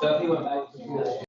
So if you went back to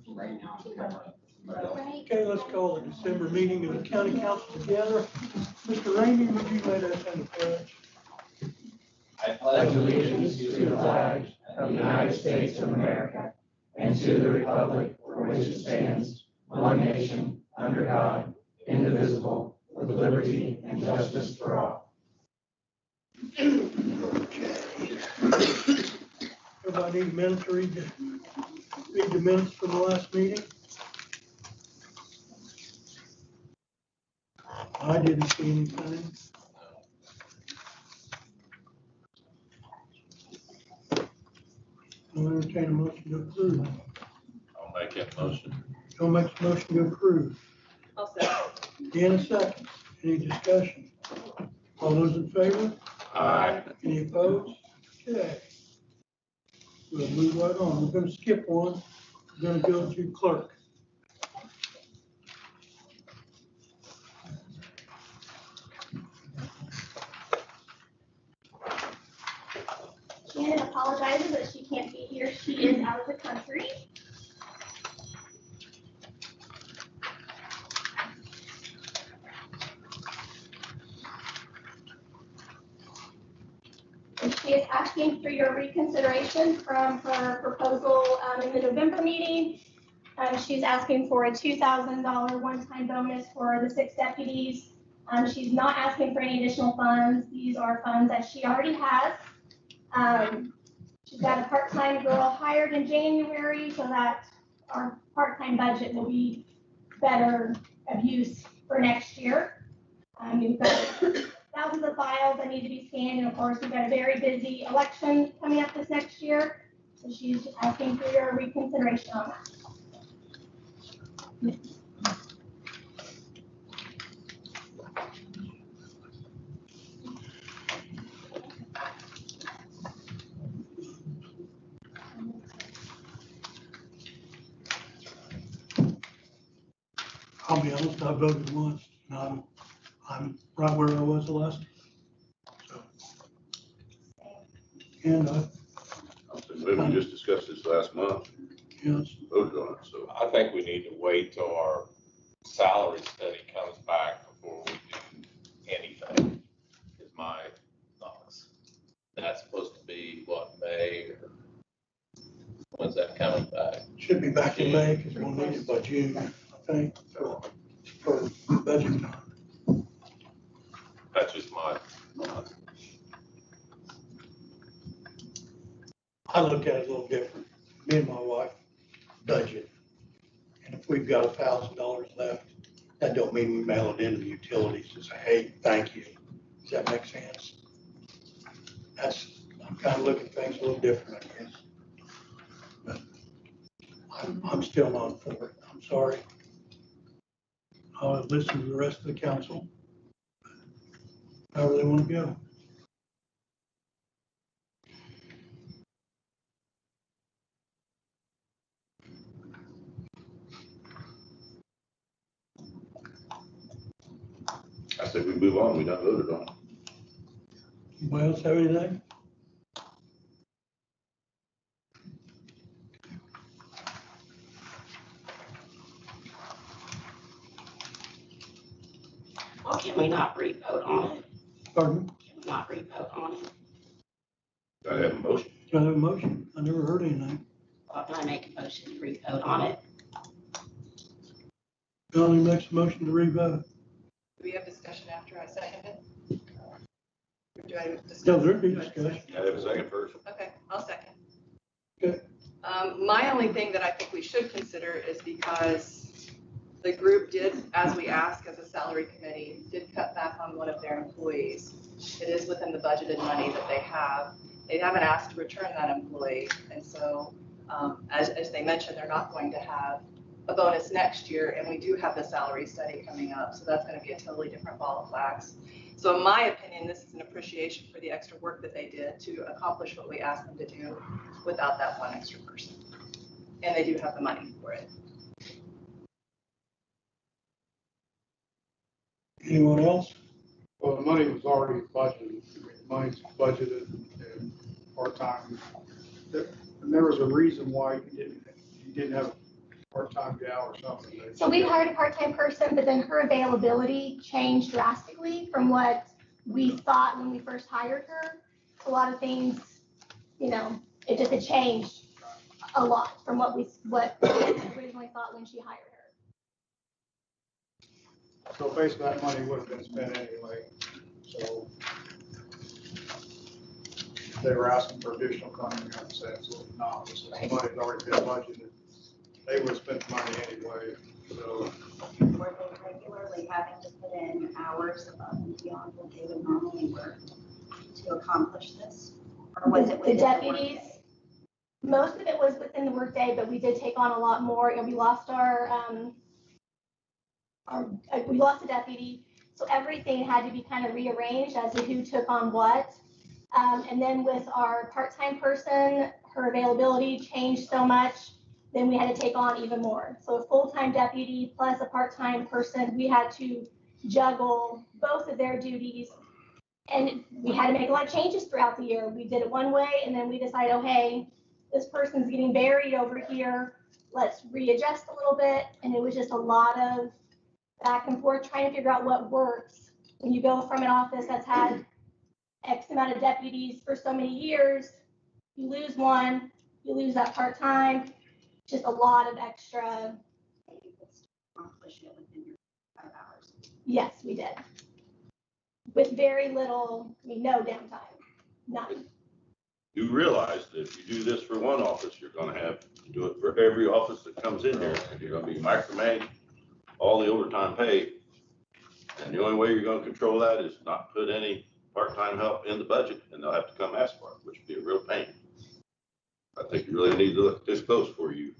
Right now. Okay, let's call the December meeting of the county council together. Mr. Rainey, would you let us in the pledge? I pledge allegiance to the flag of the United States of America and to the republic for which it stands, one nation, under God, indivisible, with liberty and justice for all. Everybody need a minute to read the minutes from the last meeting? I didn't see anything. I'll entertain a motion to approve. I'll make that motion. Joe makes a motion to approve. I'll second. Dan, a second. Any discussion? All those in favor? Aye. Any opposed? Okay. We'll move right on. We're going to skip one. We're going to go to clerk. Shannon apologizes that she can't be here. She is out of the country. And she is asking for your reconsideration from her proposal in the November meeting. She's asking for a $2,000 one-time bonus for the 6 deputies. She's not asking for any additional funds. These are funds that she already has. She's got a part-time girl hired in January so that our part-time budget will be better of use for next year. We've got thousands of files that need to be scanned, and of course we've got a very busy election coming up this next year. So she's just asking for your reconsideration on that. I'll be honest, I voted once, and I'm right where I was the last. So. And We just discussed this last month, yes, voted on it, so. I think we need to wait till our salary study comes back before we do anything, is my thoughts. That's supposed to be, what, May, or when's that coming back? should be back in May because we'll need it by June, I think, for budget time. That's just my, I look at it a little different. Me and my wife budget. And if we've got $1,000 left, that don't mean we mail it into the utilities and say, hey, thank you. Does that make sense? I'm kind of looking at things a little different, I guess. But I'm still not for it. I'm sorry. I'll listen to the rest of the council. However they want to go. I said we move on, we not voted on it. Anybody else have anything? Well, can we not re-vote on it? Pardon? Can we not re-vote on it? I have a motion. Do I have a motion? I never heard anything. Well, can I make a motion to re-vote on it? Melanie makes a motion to revote. Do we have discussion after I second it? Or do I discuss? No, there'd be do I discussion. I have a second first. Okay, I'll second. Okay. My only thing that I think we should consider is because the group did, as we asked as a salary committee, did cut back on one of their employees. It is within the budgeted money that they have. They haven't asked to return that employee. And so, as they mentioned, they're not going to have a bonus next year, and we do have the salary study coming up, so that's going to be a totally different ball of wax. So in my opinion, this is an appreciation for the extra work that they did to accomplish what we asked them to do without that one extra person. And they do have the money for it. Anyone else? Well, the money was already budgeted. The money's budgeted and part-time. And there was a reason why you you didn't have a part-time gal or something. So we hired a part-time person, but then her availability changed drastically from what we thought when we first hired her. A lot of things, you know, it just had changed a lot from what we originally thought when she hired her. So basically that money would have been spent anyway, so. They were asking for additional funding, you know what I'm saying, so not, so the money's already been budgeted. They would have spent the money anyway, so. Were they regularly having to put in hours above and beyond what they would normally work to accomplish this? Or was it The within deputies, workday? most of it was within the workday, but we did take on a lot more. You know, we lost we lost a deputy, so everything had to be kind of rearranged as to who took on what. And then with our part-time person, her availability changed so much, then we had to take on even more. So a full-time deputy plus a part-time person, we had to juggle both of their duties. And we had to make a lot of changes throughout the year. We did it one way, and then we decided, oh, hey, this person's getting buried over here. Let's readjust a little bit. And it was just a lot of back and forth trying to figure out what works. When you go from an office that's had X amount of deputies for so many years, you lose one, you lose that part-time, just a lot of extra. You could still accomplish it within your 5 hours. Yes, we did. With very little, I mean, no downtime, none. You realize that if you do this for one office, you're gonna have to do it for every office that comes in here, and you're gonna be micromanaged, all the overtime pay. And the only way you're gonna control that is not put any part-time help in the budget, and they'll have to come ask for it, which would be a real pain. I think you really need to look this close before you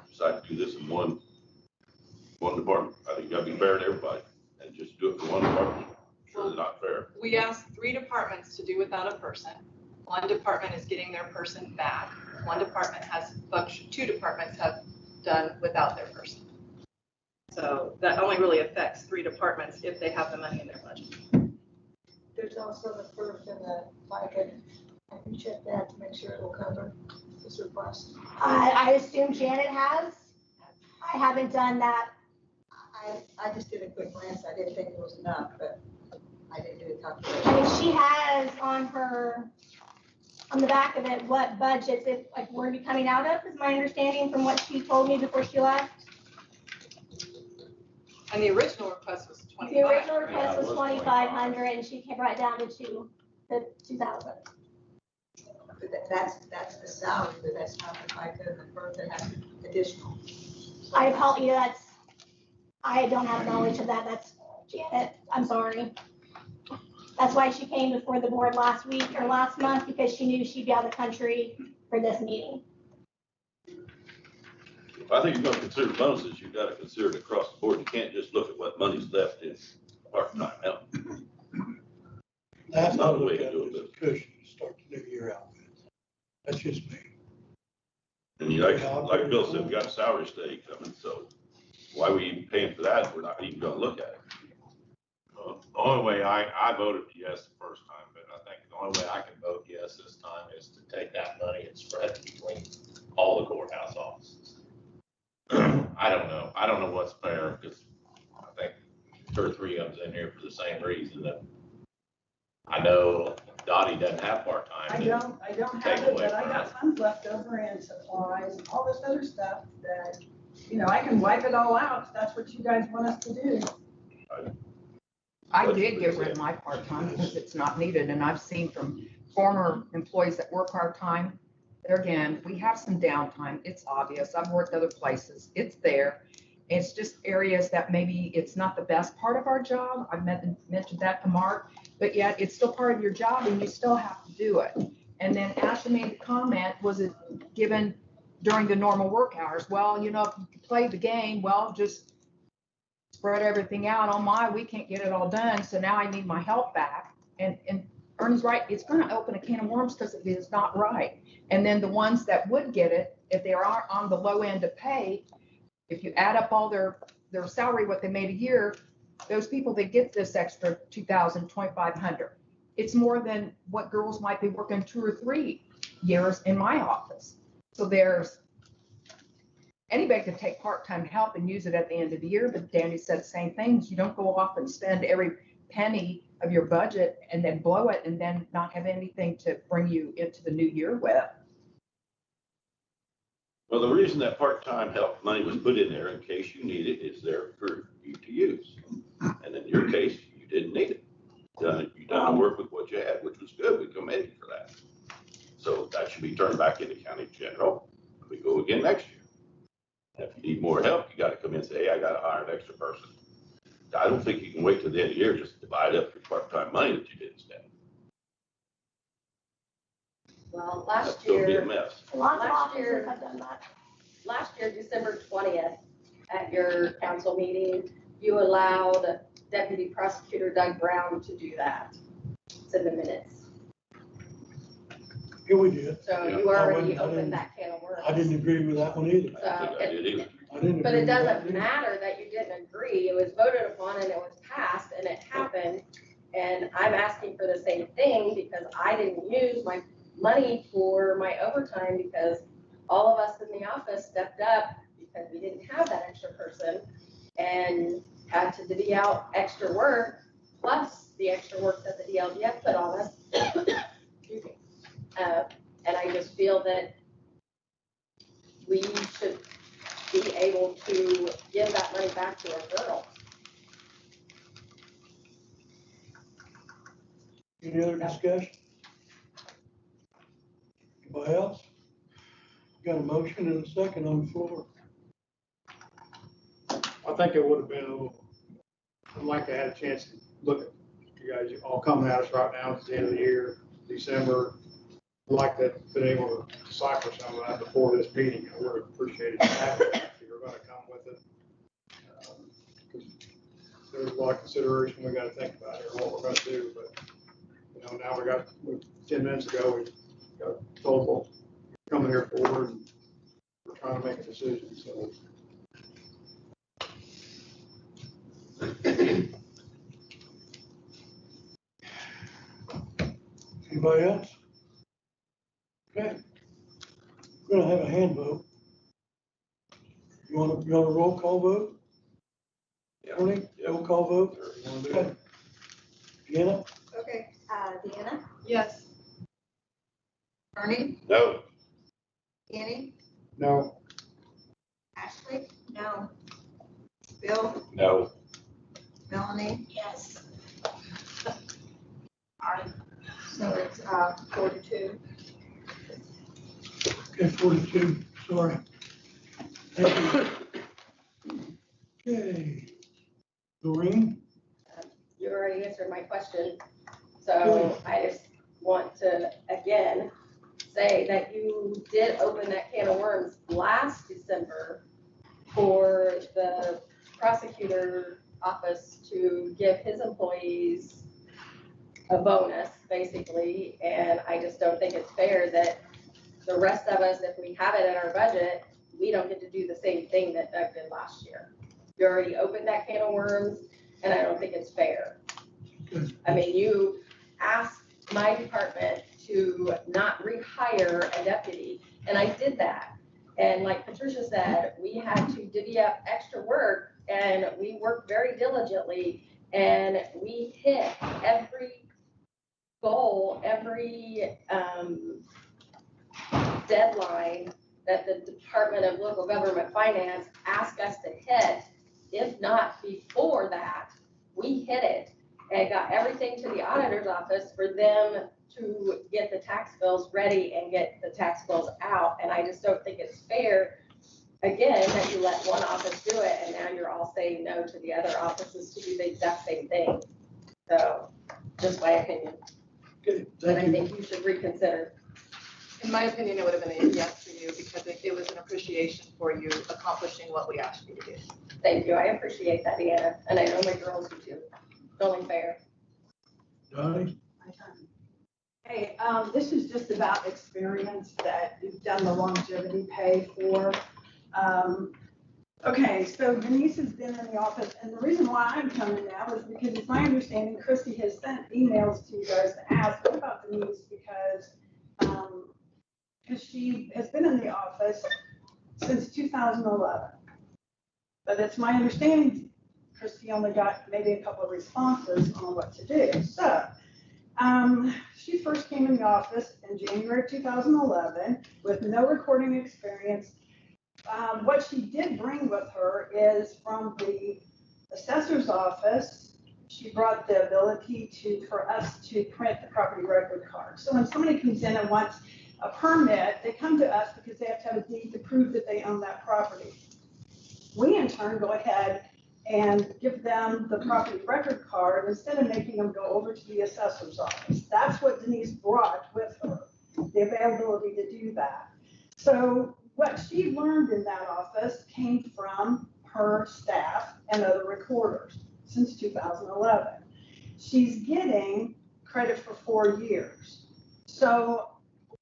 decide to do this in one department. I think you gotta be fair to everybody, and just do it for one department. Sure, they're not fair. We asked 3 departments to do without a person. 1 department is getting their person back. 1 department has function, 2 departments have done without their person. So that only really affects 3 departments if they have the money in their budget. There's also the first and the FICA. I can check that to make sure it will cover this request. I assume Janet has. I haven't done that. I just did a quick glance. I didn't think it was enough, but I didn't do the calculation. I mean, she has on the back of it, what budgets it like were be coming out of, is my understanding from what she told me before she left. And the original request was 25. The original request was 2,500 and she came right down to 2,000. But that's the salary, but that's not the FICA and the FERC that has additional. I apologize, I don't have knowledge of that. That's Janet, I'm sorry. That's why she came before the board last week or last month, because she knew she'd be out of the country for this meeting. If I think you're gonna consider bonuses, you've gotta consider it across the board. You can't just look at what money's left in part-time help. That's not not the a way way to to do it, a cushion to start the new year out with. That's just me. And you like Bill said, we got a salary study coming, so why are we even paying for that if we're not even gonna look at it? The only way I voted yes the first time, but I think the only way I can vote yes this time is to take that money and spread it between all the courthouse offices. I don't know. I don't know what's fair, because I think 2 or 3 of them's in here for the same reason. That I know Dottie doesn't have part-time. I don't Take have it, away but I from got her. tons left over in supplies, and all this other stuff that, you know, I can wipe it all out if that's what you guys want us to do. I did get rid of my part-time because it's not needed, and I've seen from former employees that work part-time, there again, we have some downtime, it's obvious, I've worked other places, it's there. It's just areas that maybe it's not the best part of our job, I've mentioned that to Mark, but yet it's still part of your job and you still have to do it. And then Ashley made the comment, was it given during the normal work hours? Well, you know, if you play the game, well, just spread everything out on we can't get it all done, so now I need my help back. And Ernie's right, it's gonna open a can of worms because it is not right. And then the ones that would get it, if they are on the low end of pay, if you add up all their salary, what they made a year, those people that get this extra 2,000, 2,500, it's more than what girls might be working 2 or 3 years in my office. So there's anybody could take part-time help and use it at the end of the year, but Danny said the same things. You don't go off and spend every penny of your budget and then blow it and then not have anything to bring you into the new year with. Well, the reason that part-time help money was put in there in case you need it is there for you to use. And in your case, you didn't need it. You done the work with what you had, which was good. We commend you for that. So that should be turned back into county general. We go again next year. If you need more help, you got to come in and say, hey, I got to hire an extra person. I don't think you can wait till the end of the year, just divide up your part-time money that you didn't spend. Well, That's last going to be a year, mess. Lots of Last year- offices have done that. last year, December 20th, at your council meeting, you allowed Deputy Prosecutor Doug Brown to do that. It's in the minutes. Yeah, we did. So Yeah. you already I didn't- opened that can of worms. I didn't agree with that one either. I don't think I did either. I didn't But agree it with that doesn't either. matter that you didn't agree. It was voted upon and it was passed and it happened. And I'm asking for the same thing because I didn't use my money for my overtime because all of us in the office stepped up because we didn't have that extra person and had to divvy out extra work plus the extra work that the DLGF put on us. Excuse me. And I just feel that we should be able to give that money back to our girls. Any other discussion? Anybody else? Got a motion and a second on the floor. I think it would have been a little, I'd like to have a chance to look at you guys all coming at us right now. It's the end of the year, December. I'd like to have been able to decipher some of that before this meeting. I would have appreciated that if you were going to come with it. 'Cause there's a lot of consideration we got to think about here, what we're going to do. But, now we got 10 minutes ago, we got told, well, coming here forward and we're trying to make a decision. So. Anybody else? Okay. We're gonna have a hand vote. You want a roll call vote? Yeah. Tony, Yeah. roll call vote? Sure. You wanna do it? Deanna? Okay, Deanna, Yes. Ernie, No, Annie, No, Ashley? No. Bill, no, Melanie, Yes. So it's 4-2. Okay, 42, sorry. Thank you. Okay. Doreen? You already answered my question. So I just want to, again, say that you did open that can of worms last December for the prosecutor office to give his employees a bonus, basically. And I just don't think it's fair that the rest of us, if we have it in our budget, we don't get to do the same thing that Doug did last year. You already opened that can of worms, and I don't think it's fair. I mean, you asked my department to not rehire a deputy, and I did that. And like Patricia said, we had to divvy up extra work, and we worked very diligently, and we hit every goal, every deadline that the Department of Local Government Finance asked us to hit. If not before that, we hit it and got everything to the auditor's office for them to get the tax bills ready and get the tax bills out. And I just don't think it's fair, again, that you let one office do it and now you're all saying no to the other offices to do the exact same thing. So, just my opinion. Okay, And I thank you. think you should reconsider. In my opinion, it would have been a yes for you because it was an appreciation for you accomplishing what we asked you to do. Thank you. I appreciate that, Deanna. And I know my girls do too. It's only fair. Donnie? Hey, this is just about experience that you've done the longevity pay for. Okay, so Denise has been in the office, and the reason why I'm coming now is because it's my understanding Christy has sent emails to you guys to ask what about Denise because she has been in the office since 2011. But it's my understanding, Christie only got maybe a couple of responses on what to do. So she first came in the office in January 2011 with no recording experience. What she did bring with her is from the assessor's office. She brought the ability for us to print the property record card. So when somebody comes in and wants a permit, they come to us because they have to have a deed to prove that they own that property. We in turn go ahead and give them the property record card instead of making them go over to the assessor's office. That's what Denise brought with her, the availability to do that. So what she learned in that office came from her staff and other recorders since 2011. She's getting credit for 4 years. So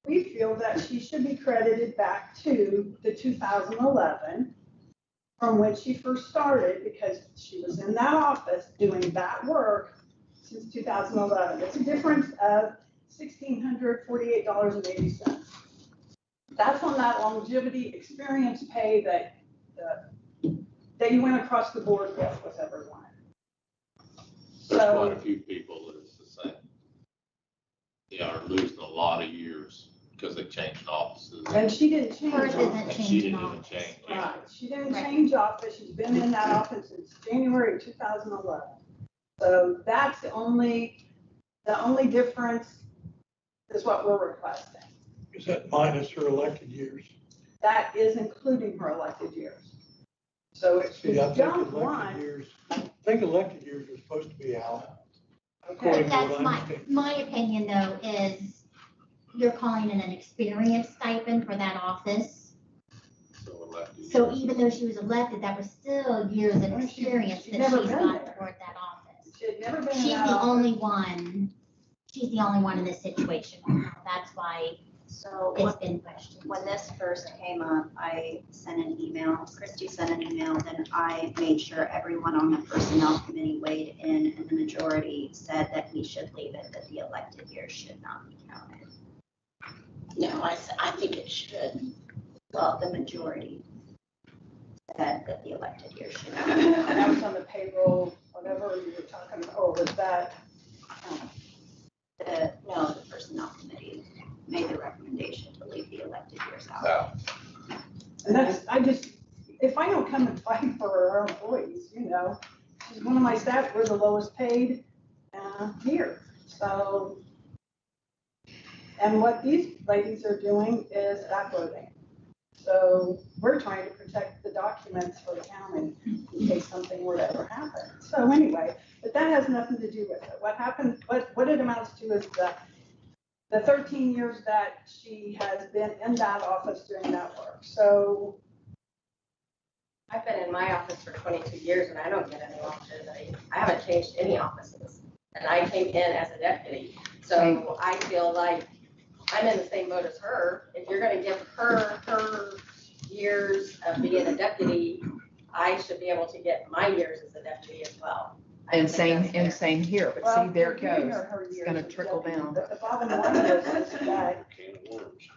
we feel that she should be credited back to the 2011 from when she first started, because she was in that office doing that work since 2011. It's a difference of $1,648.80. That's on that longevity experience pay that you went across the board with everyone. There's quite a few people that it's the same. They are losing a lot of years because they changed offices. And she didn't change Hers isn't office. And she didn't even change. Right, she didn't change office. She's been in that office since January 2011. So that's the only difference is what we're requesting. Is that minus her elected years? That is including her elected years. So if you See, I think don't elected want, years, I think elected years are supposed to be out. okay, According to That's what I my, understand. my opinion though, is you're calling it an experience stipend for that office. So elected So years. even though she was elected, that was still years of Well, she- experience she's that never she's been got there. toward that office. she had never been in She's that the office. only one, she's the only one in this situation right now. That's why So it's been questioned. when this first came up, I sent an email, Christie sent an email, then I made sure everyone on the personnel committee weighed in, and the majority said that we should leave it, that the elected years should not be counted. No, I think it should. Well, the majority said that the elected years should not. And that was on the payroll, whatever you were talking about, or was that? No, the personnel committee made the recommendation to leave the elected years out. Now, And if I don't come and fight for our employees, she's one of my staff, we're the lowest paid here. So, and what these ladies are doing is uploading. So we're trying to protect the documents for the county in case something were to ever happen. So anyway, but that has nothing to do with it. What happened, what it amounts to is the 13 years that she has been in that office doing that work. So I've been in my office for 22 years and I don't get any longevity. I haven't changed any offices. And I came in as a deputy. So I feel like I'm in the same boat as her. If you're gonna give her years of being a deputy, I should be able to get my years as a deputy as well. I And think that's fair. same here, but well, see, there we're it giving goes. her her It's years gonna of trickle deputy, down. But the bottom line is that Can of worms.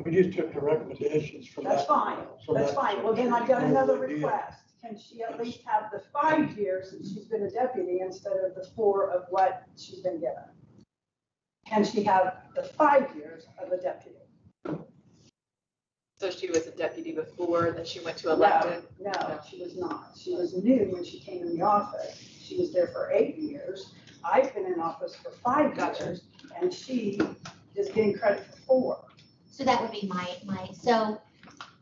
We just took the recommendations from that. that's fine. from That's that fine. Well, then I've got section. another What we did. request. Can she at least have the 5 years since she's been a deputy instead of the 4 of what she's been given? Can she have the 5 years of a deputy? So she was a deputy before, then she went to elected. No, she was not. She was new when she came in the office. She was there for 8 years. I've been in office for 5 Gotcha. years, and she is getting credit for 4. So that would be so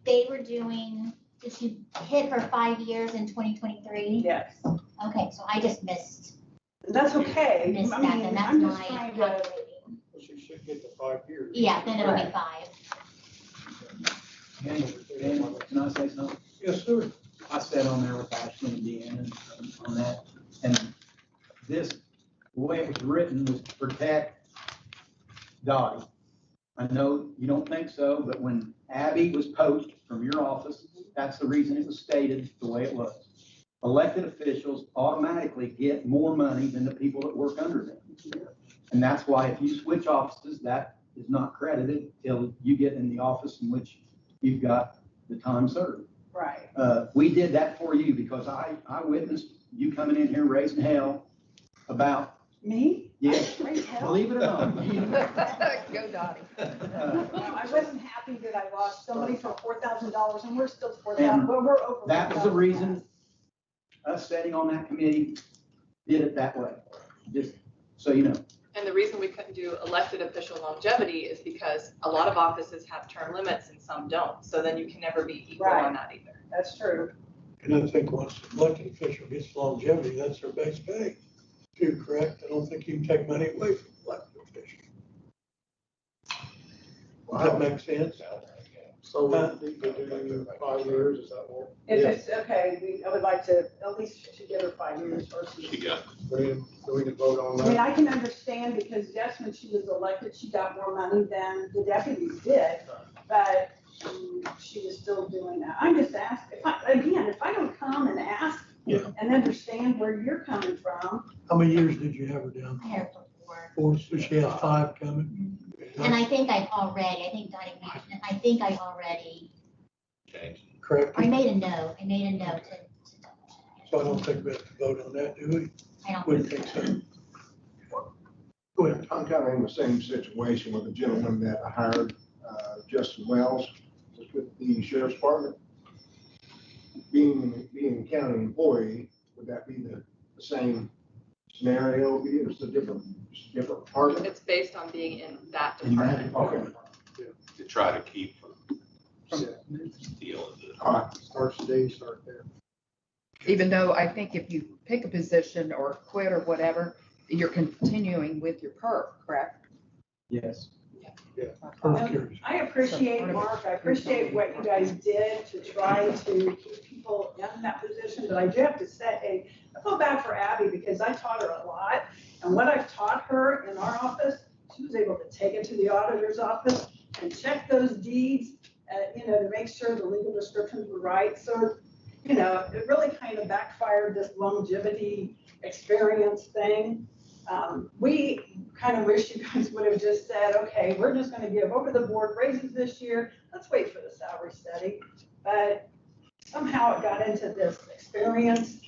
they were doing, did she hit her 5 years in 2023? Yes. Okay, so I just missed That's okay. that, I then mean, that's I'm my just trying to, calculating. She should get the 5 years. Yeah, then it'll be 5. Daniel, can I say something? Yes, sir. I sat on there with Ashley and Deanna on that, and this, the way it was written was to protect Dottie. I know you don't think so, but when Abby was poached from your office, that's the reason it was stated the way it was. Elected officials automatically get more money than the people that work under them. And that's why if you switch offices, that is not credited till you get in the office in which you've got the time served. Right. We did that for you because I witnessed you coming in here raising hell about, Me? yes, Raise hell? believe it or not. Go Dottie. I wasn't happy that I lost somebody for $4,000 and we're still $4,000, well, we're over. That was the reason us sitting on that committee did it that way, just so you know. And the reason we couldn't do elected official longevity is because a lot of offices have term limits and some don't. So then you can never be equal on that either. That's true. And I think once the elected official gets longevity, that's their base pay. Too, correct? I don't think you can take money away from elected officials. Does that make sense? So we need to do 5 years, is that what? If it's, okay, I would like to, at least to give her 5 years or so. We can vote on I mean, that. I can understand because yes, when she was elected, she got more money than the deputies did, but she was still doing that. I'm just asking, if I don't come and ask and understand where you're coming from. How many years did you have her down? I had her for 4. 4, so she has 5 coming. And I think Dottie mentioned it, I think I've already, Change. Correct? I made a note to double check. So I don't think we have to vote on that, do we? I don't Wouldn't think think so. so. Go ahead. I'm kind of in the same situation with the gentleman that I hired, Justin Wells, just with the sheriff's department. Being a county employee, would that be the same scenario? It's a different department? It's based on being in that In that department. To try to keep from stealing it. All right. Start there. Even though I think if you pick a position or quit or whatever, you're continuing with your perk, correct? Yes. I appreciate, Mark, I appreciate what you guys did to try to keep people in that position, but I do have to say, I feel bad for Abby because I taught her a lot. And what I've taught her in our office, she was able to take it to the auditor's office and check those deeds, to make sure the legal descriptions were right. So, it really kind of backfired this longevity experience thing. We kind of wish you guys would have just said, okay, we're just going to give over the board raises this year. Let's wait for the salary study. But somehow it got into this experience.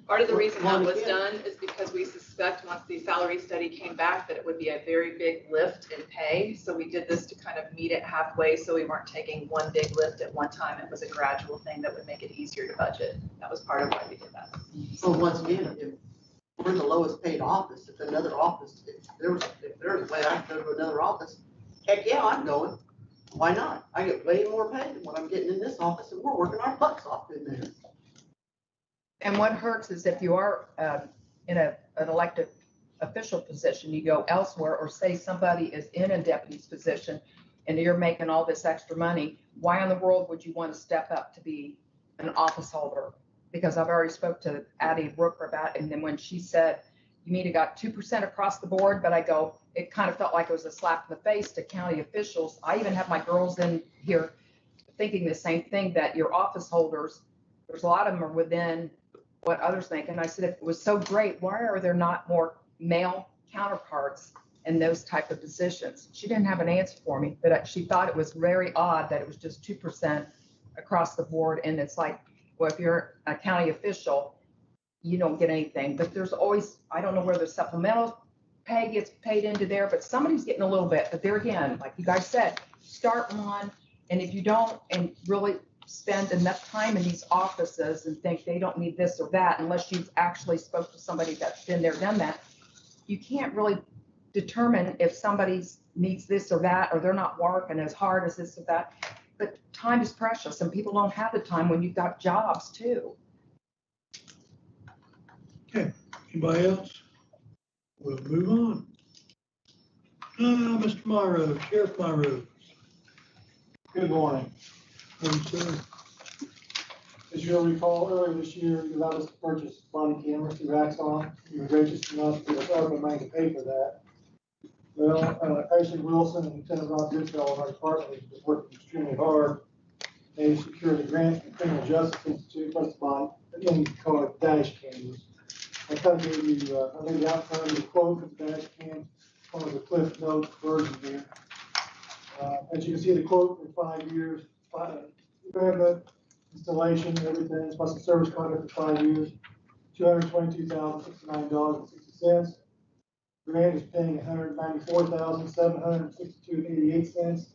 Part of the reason that was done is because we suspect once the salary study came back that it would be a very big lift in pay. So we did this to kind of meet it halfway so we weren't taking one big lift at one time. It was a gradual thing that would make it easier to budget. That was part of why we did that. So once again, if we're the lowest paid office, if another office, if there's a way I can go to another office, heck yeah, I'm going. Why not? I get way more pay than what I'm getting in this office and we're working our butts off in there. And what hurts is if you are in an elected official position, you go elsewhere, or say somebody is in a deputy's position and you're making all this extra money, why in the world would you want to step up to be an office holder? Because I've already spoke to Addie Brooker about it, and then when she said, you mean it got 2% across the board, but I go, it kind of felt like it was a slap in the face to county officials. I even have my girls in here thinking the same thing, that your office holders, there's a lot of them are within what others think. And I said, if it was so great, why are there not more male counterparts in those type of positions? She didn't have an answer for me, but she thought it was very odd that it was just 2% across the board. And it's like, well, if you're a county official, you don't get anything, but there's always, I don't know where the supplemental pay gets paid into there, but somebody's getting a little bit. But there again, like you guys said, start one. And if you don't, and really spend enough time in these offices and think they don't need this or that, unless you've actually spoke to somebody that's been there, done that, you can't really determine if somebody needs this or that, or they're not working as hard as this or that. But time is precious and people don't have the time when you've got jobs too. Okay, anybody else? We'll move on. Mr. Morrow, Sheriff Morrow. Good morning. Morning, sir. As you'll recall, earlier this year, you allowed us to purchase body cameras through Axon. You were gracious enough to give us ARPA money to pay for that. Well, Ashley Wilson and Lieutenant Ron Goodfellow in our department have been working extremely hard. They secured a grant from the Criminal Justice Institute, plus buy, again, you can call it dash cams. I kind of gave you, I laid out for you the quote for the dash cam, one of the Cliff Notes version here. As you can see, the quote for 5 years, equipment, installation, everything, plus the service contract for 5 years, $222,069.60. Grant is paying $194,762.88.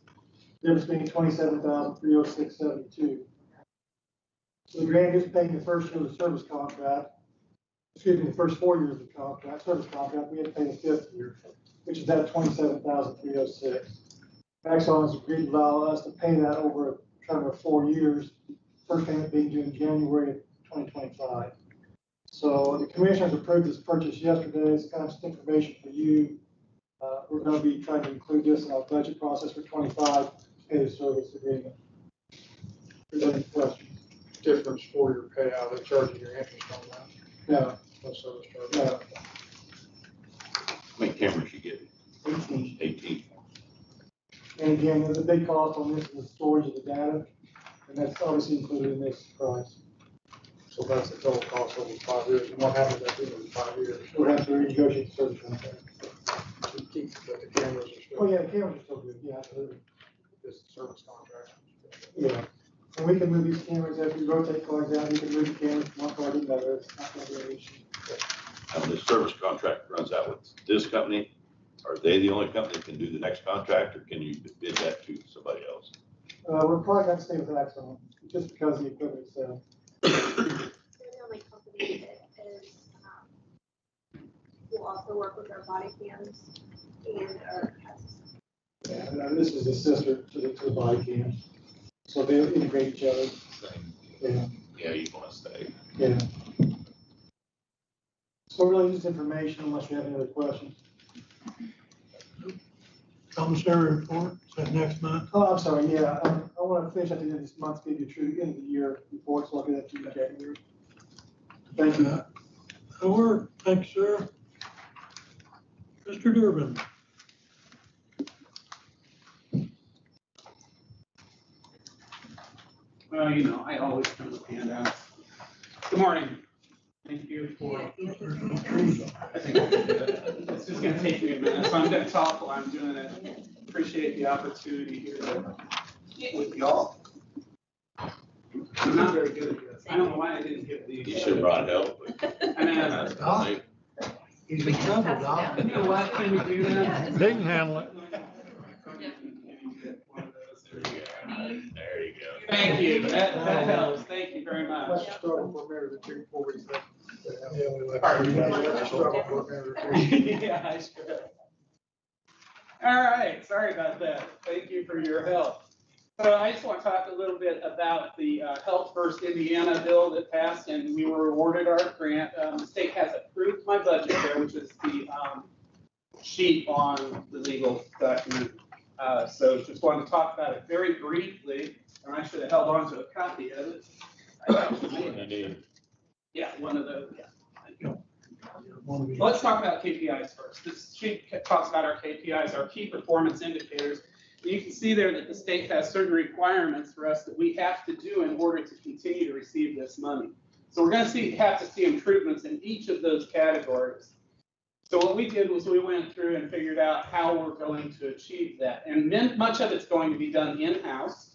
Difference being $27,306.72. So the grant is paying the first year of the service contract, the first 4 years of the contract, service contract. We had to pay the 5th year, which is that $27,306. Exxon has agreed to allow us to pay that over a term of 4 years, first payment being due in January of 2025. So the commissioners approved this purchase yesterday. It's kind of just information for you. We're going to be trying to include this in our budget process for 25, pay the service agreement. Is there any questions? Difference for your payout, they're charging your interest on that. No. No service charge. No. How many cameras you get? 18. 18. And again, there's a big cost on this, is the storage of the data, and that's obviously included in this price. So that's the total cost over 5 years. And what happens at the end of the 5 years? We'll have to renegotiate the service contract. To keep the cameras are still. Oh, yeah, the cameras are still good, yeah, absolutely. This service contract. Yeah, and we can move these cameras as we rotate cars out, we can move the cameras from one car to another, it's not gonna be an issue. And when this service contract runs out with this company, are they the only company that can do the next contract, or can you bid that to somebody else? We're probably gonna stay with Axon, just because the equipment itself. They're the only company that is, will also work with our body cams and our tests. Yeah, this is a sister to the body cam, so they integrate each other. Yeah. Yeah, you want to stay. Yeah. So really just information unless you have any other questions. Commissary report, is that next month? Oh, I'm sorry, yeah, I want to finish at the end of this month, give you a true end of the year report, so I'll get that to you in January. Thank you. That'll work. Thanks, sir. Mr. Durbin. Well, you know, I always come with handouts. Good morning. Thank you for, I think it's just gonna take me a minute, so I'm gonna talk while I'm doing it. Appreciate the opportunity here with y'all. I'm not very good at this. I don't know why I didn't get these. You should have brought help. I mean, He's in trouble, Doc. you know what, can we do that? They can handle it. There you go. Thank you, that helps, thank you very much. Let's struggle for a minute or two before we start. Yeah, we let Pardon me. let's struggle for a minute or two. Yeah, I should. All right, sorry about that. Thank you for your help. So I just want to talk a little bit about the Health First Indiana bill that passed, and we were awarded our grant. The state has approved my budget there, which is the sheet on the legal document. So just wanted to talk about it very briefly, and I should have held on to a copy of it. Yeah, one of those, yeah. Let's talk about KPIs first. This sheet talks about our KPIs, our key performance indicators. You can see there that the state has certain requirements for us that we have to do in order to continue to receive this money. So we're going to have to see improvements in each of those categories. So what we did was we went through and figured out how we're going to achieve that. And then much of it's going to be done in-house.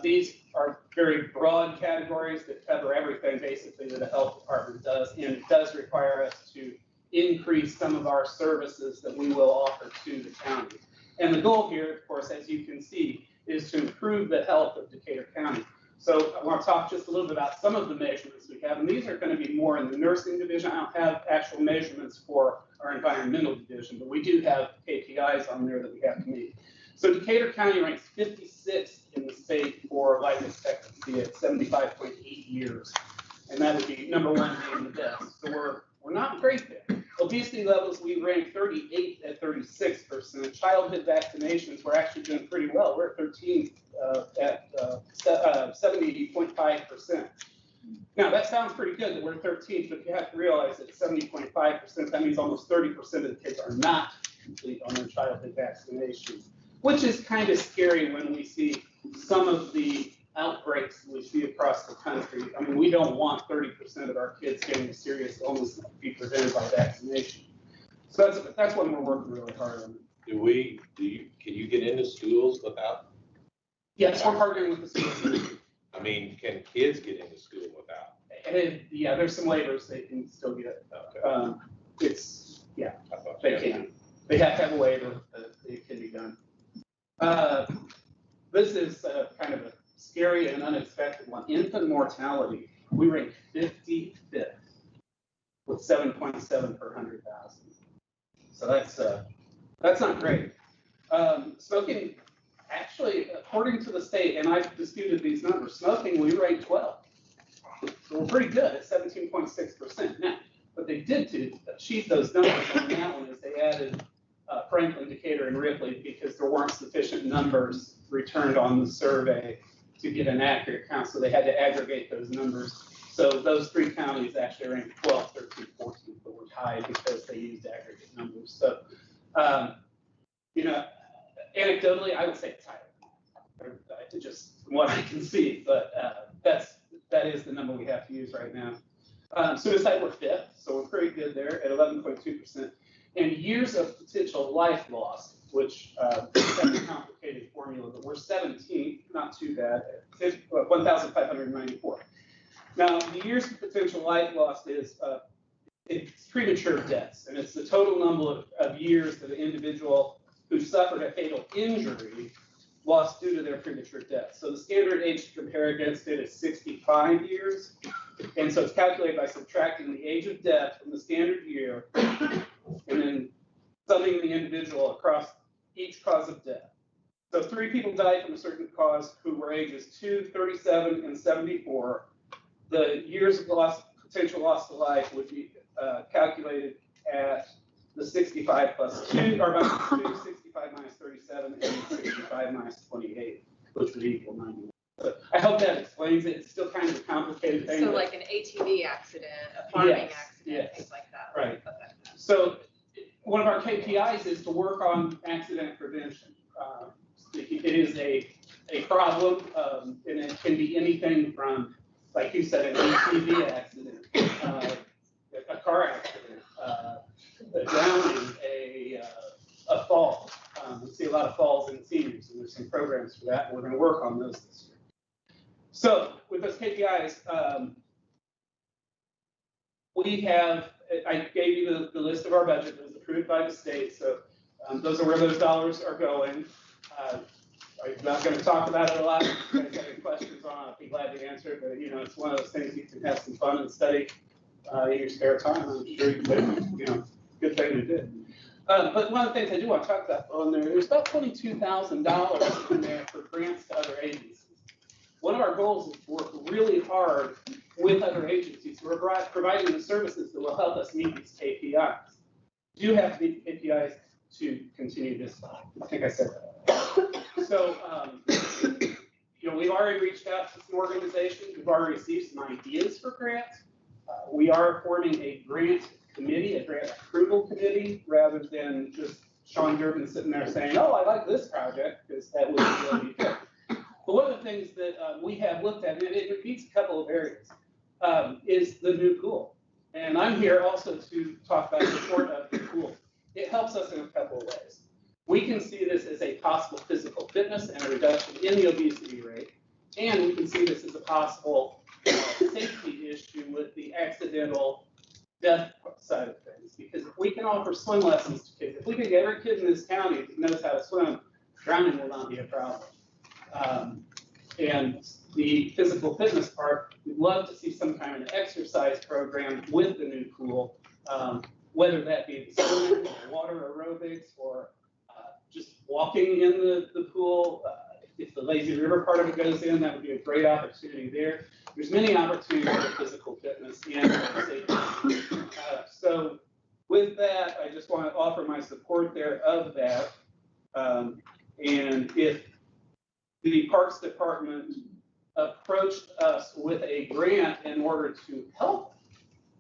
These are very broad categories that cover everything basically that a health department does. And it does require us to increase some of our services that we will offer to the county. And the goal here, of course, as you can see, is to improve the health of Decatur County. So I want to talk just a little bit about some of the measurements we have, and these are going to be more in the nursing division. I don't have actual measurements for our environmental division, but we do have KPIs on there that we have to meet. So Decatur County ranks 56th in the state for life expectancy at 75.8 years, and that would be number one being the deaths. So we're not great there. Obesity levels, we rank 38th at 36%. Childhood vaccinations, we're actually doing pretty well. We're at 13th at 70.5%. Now, that sounds pretty good that we're 13th, but you have to realize that 70.5%, that means almost 30% of the kids are not complete on their childhood vaccinations, which is kind of scary when we see some of the outbreaks we see across the country. I mean, we don't want 30% of our kids getting a serious illness that can be prevented by vaccination. So that's one we're working really hard on. can you get into schools without? Yes, we're partnering with the schools. I mean, can kids get into school without? Yeah, there's some waivers they can still get. Okay. Yeah, I thought they you had- can. They have to have a waiver, but it can be done. This is kind of a scary and unexpected one. Infant mortality, we rank 55th with 7.7 per 100,000. So that's not great. Smoking, actually, according to the state, and I've disputed these numbers, smoking, we rank 12. So we're pretty good at 17.6%. Now, what they did to achieve those numbers on that one is they added Franklin, Decatur, and Ripley because there weren't sufficient numbers returned on the survey to get an accurate count. So they had to aggregate those numbers. So those three counties actually ranked 12, 13, 14, but were tied because they used aggregate numbers. So, anecdotally, I would say it's higher. Just from what I can see, but that is the number we have to use right now. Suicide, we're 5th, so we're pretty good there at 11.2%. And years of potential life lost, which is kind of a complicated formula, but we're 17th, not too bad, 1,594. Now, the years of potential life lost is it's premature deaths, and it's the total number of years that an individual who suffered a fatal injury lost due to their premature death. So the standard age to compare against it is 65 years. And so it's calculated by subtracting the age of death from the standard year and then summing the individual across each cause of death. So 3 people died from a certain cause who were ages 2, 37, and 74. The years of potential loss to life would be calculated at the 65 plus 2, or minus 2, 65 minus 37, and 65 minus 28, which would equal 91. So I hope that explains it. It's still kind of a complicated thing. So like an ATV accident, a farming accident, yes. things like that. Right. Okay. So one of our KPIs is to work on accident prevention. It is a problem, and it can be anything from, like you said, an ATV accident, a car accident, a drowning, a fall. We see a lot of falls in seniors, and there's some programs for that, and we're going to work on those this year. So with those KPIs, we have, I gave you the list of our budget that was approved by the state, so those are where those dollars are going. I'm not going to talk about it a lot. If you guys have any questions on it, I'd be glad to answer it, but it's one of those things you can have some fun and study in your spare time. I'm sure you could, good thing to do. But one of the things I do want to talk about on there's about $22,000 in there for grants to other agencies. One of our goals is to work really hard with other agencies who are providing the services that will help us meet these KPIs. You do have to meet the KPIs to continue this. I think I said that. So, we've already reached out to some organizations. We've already received some ideas for grants. We are forming a grant committee, a grant approval committee, rather than just Sean Durbin sitting there saying, "Oh, I like this project," because that would really be good. But one of the things that we have looked at, and it repeats a couple of areas, is the new pool. And I'm here also to talk about the support of the pool. It helps us in a couple of ways. We can see this as a possible physical fitness and a reduction in the obesity rate. And we can see this as a possible safety issue with the accidental death side of things. Because if we can offer swim lessons to kids, if we can get every kid in this county that knows how to swim, drowning will not be a problem. And the physical fitness part, we'd love to see some kind of exercise program with the new pool, whether that be the swimming or water aerobics or just walking in the pool. If the lazy river part of it goes in, that would be a great opportunity there. There's many opportunities for physical fitness and safety. So with that, I just want to offer my support there of that. And if the Parks Department approached us with a grant in order to help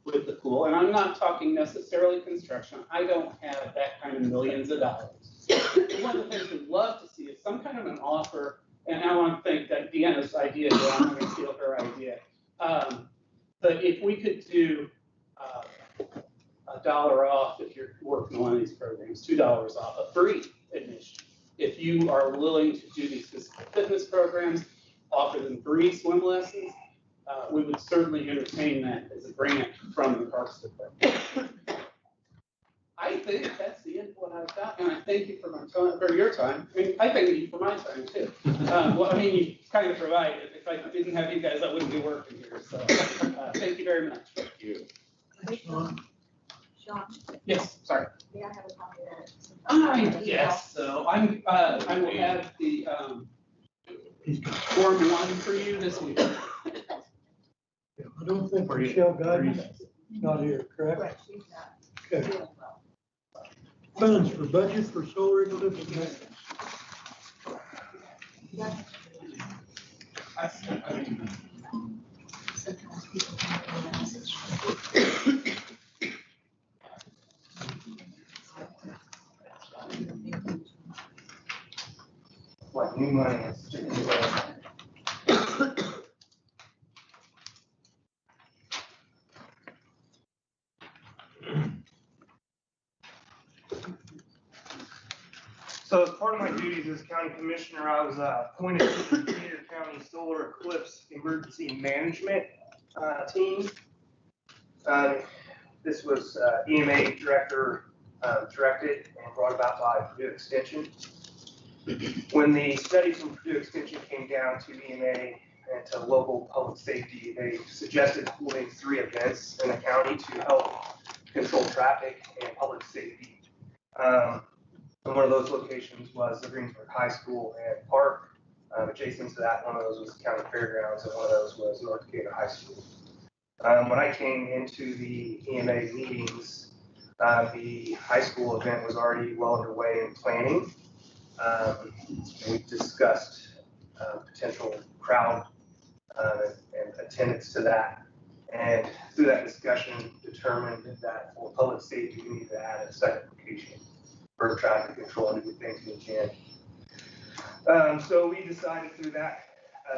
with the pool, and I'm not talking necessarily construction, I don't have that kind of millions of dollars. One of the things we'd love to see is some kind of an offer, and I want to think that Deanna's idea, I'm not going to steal her idea, but if we could do $1 off if you're working one of these programs, $2 off, a free admission. If you are willing to do these physical fitness programs, offer them free swim lessons, we would certainly entertain that as a grant from the Parks Department. I think that's the end of what I've got, and I thank you for for your time. I mean, I thank you for my time too. Well, I mean, you kind of provided. If I didn't have you guys, I wouldn't be working here. So, thank you very much. Thank you. Sean, Yes, sorry. may I have a copy of that? Yes. So I will have the Form 1 for you this week. I don't think Michelle Guy's not here, correct? Correct, she's not. Okay. Doing well. Funds for budget for solar eclipse maintenance. Sometimes people can't realize it's. What new money is. So as part of my duties as county commissioner, I was appointed to the Decatur County Solar Eclipse Emergency Management Team. This was EMA director directed and brought about by Purdue Extension. When the study from Purdue Extension came down to EMA and to local public safety, they suggested holding 3 events in the county to help control traffic and public safety. And one of those locations was the Greensburg High School and Park. Adjacent to that, one of those was the county fairgrounds, and one of those was North Decatur High School. When I came into the EMA meetings, the high school event was already well underway in planning. We discussed potential crowd and attendance to that. And through that discussion, determined that for public safety, we need to add a second location for traffic control and do things we can. So we decided through that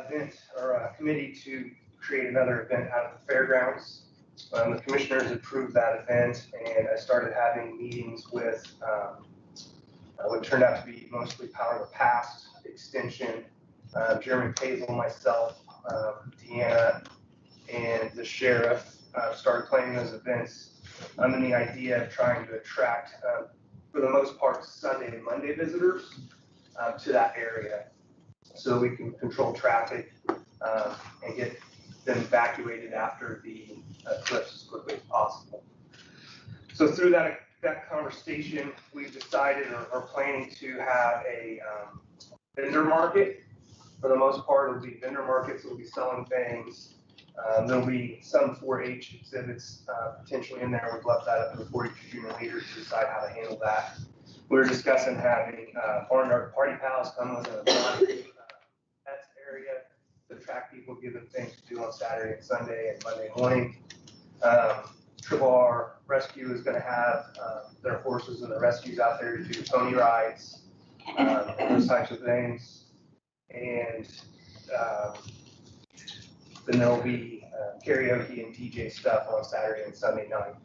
event or committee to create another event out of the fairgrounds. The commissioners approved that event, and I started having meetings with what turned out to be mostly Power of the Past, Extension, Jeremy Pazel, myself, Deanna, and the sheriff started planning those events under the idea of trying to attract, for the most part, Sunday and Monday visitors to that area, so we can control traffic and get them evacuated after the eclipse as quickly as possible. So through that conversation, we've decided or are planning to have a vendor market. For the most part, it'll be vendor markets. We'll be selling things. There'll be some 4-H exhibits potentially in there. We've left that up to the 4-H junior leaders to decide how to handle that. We were discussing having Barn Yard Party Pals come with a pets area to attract people, give them things to do on Saturday and Sunday and Monday morning. Triple R Rescue is going to have their horses and the rescues out there to do pony rides, those types of things. And then there'll be karaoke and DJ stuff on Saturday and Sunday night.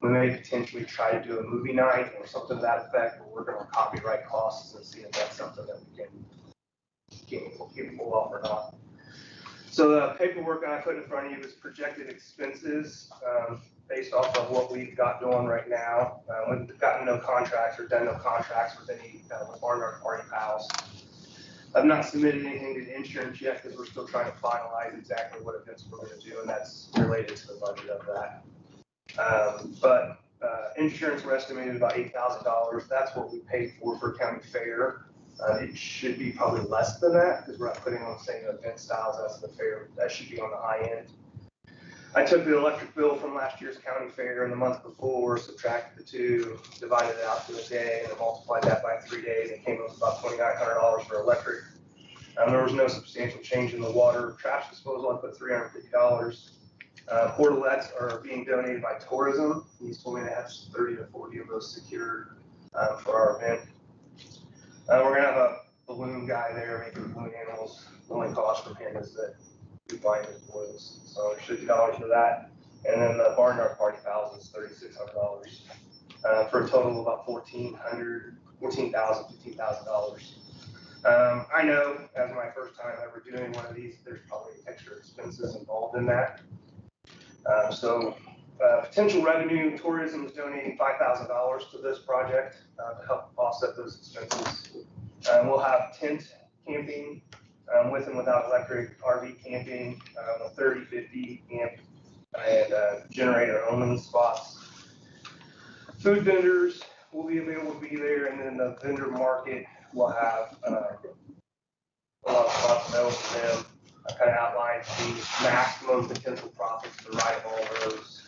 We may potentially try to do a movie night or something to that effect, but we're going to copyright costs and see if that's something that we can pull off or not. So the paperwork I put in front of you is projected expenses based off of what we've got going right now. We've gotten no contracts or done no contracts with any with Barn Yard Party Pals. I've not submitted anything to the insurance yet because we're still trying to finalize exactly what events we're going to do, and that's related to the budget of that. But insurance, we're estimated about $8,000. That's what we paid for county fair. It should be probably less than that because we're not putting on the same event styles as the fair. That should be on the high end. I took the electric bill from last year's county fair and the month before, subtracted the two, divided it out to a day, and then multiplied that by 3 days, and came up with about $2,900 for electric. There was no substantial change in the water. Trash disposal, I put $350. Portalettes are being donated by tourism. He's told me to have 30 to 40 of those secured for our event. We're gonna have a balloon guy there making balloon animals. The only cost from him is that we buy the balloons. So $50 for that. And then the barnyard party fouls is $3,600, for a total of about $15,000, I know as my first time ever doing one of these, there's probably extra expenses involved in that. Potential revenue, tourism is donating $5,000 to this project to help offset those expenses. We'll have tent camping with and without electric, RV camping, 30, 50 camp, and generator only spots. Food vendors will be able to be there, and then the vendor market will have a lot of spots available for them. I kind of outlined the maximum potential profits to ride all those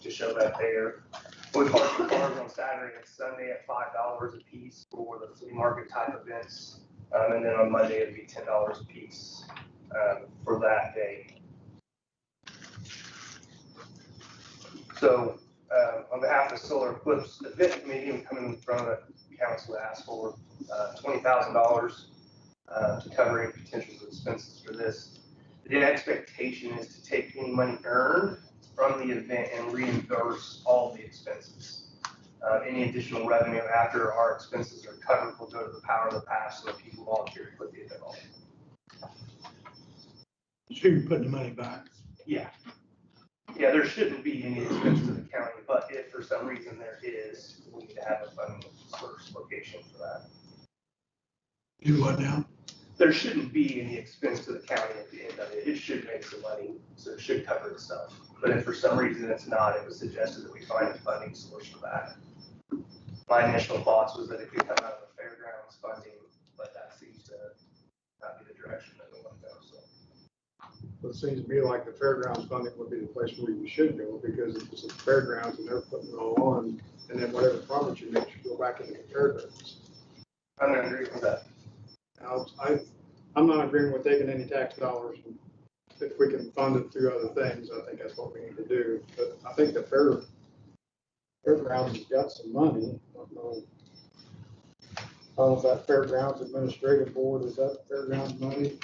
to show that there. We park the cars on Saturday and Sunday at $5 a piece for the flea market type events, and then on Monday it'd be $10 a piece for that day. So on behalf of the Solar Eclipse Event Committee, we come in front of the council to ask for $20,000 to cover any potential expenses for this. The expectation is to take any money earned from the event and reimburse all the expenses. Any additional revenue after our expenses are covered will go to the power of the past so that people volunteer to put the event on. So you're putting the money back? Yeah. Yeah, there shouldn't be any expense to the county, but if for some reason there is, we need to have a funding source location for that. Do what now? There shouldn't be any expense to the county at the end of it. It should make some money, so it should cover itself. But if for some reason it's not, it was suggested that we find a funding source for that. My initial thoughts was that it could come out of the fairgrounds funding, but that seems to not be the direction that we want to go, so. But it seems to me like the fairgrounds funding would be the place where you should go, because it's the fairgrounds and they're putting it all on, and then whatever profit you make, you go back into the fairgrounds. I'm gonna agree with that. I'm not agreeing with taking any tax dollars. If we can fund it through other things, I think that's what we need to do. But I think the fairgrounds has got some money. I don't know if that fairgrounds administrative board, is that fairgrounds money?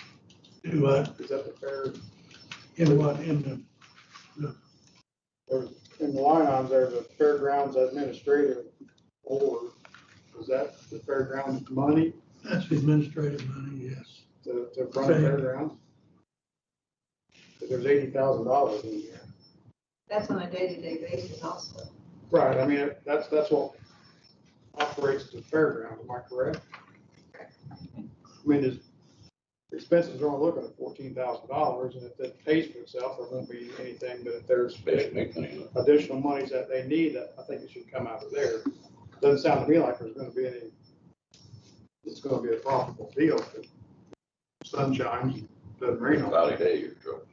Do what? Is that the fair? In what, in the In the line items, there's a fairgrounds administrative board. Is that the fairgrounds money? That's the administrative money, yes. To run the fairgrounds? There's $80,000 in here. That's on a day-to-day basis also. Right, I mean, that's what operates the fairground, am I correct? I mean, the expenses are only looking at $14,000, and if it pays for itself, there won't be anything, but if there's additional monies that they need, I think it should come out of there. Doesn't sound to me like there's gonna be any, it's gonna be a profitable deal. If sun shines, doesn't rain all Cloudy day, you're trouble.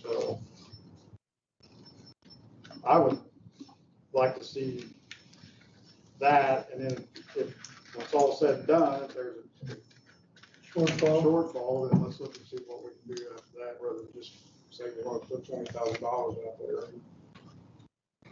So I would like to see that, and then if it's all said and done, if there's a shortfall, then let's look and see what we can do after that, rather than just say we want to put $20,000 out there.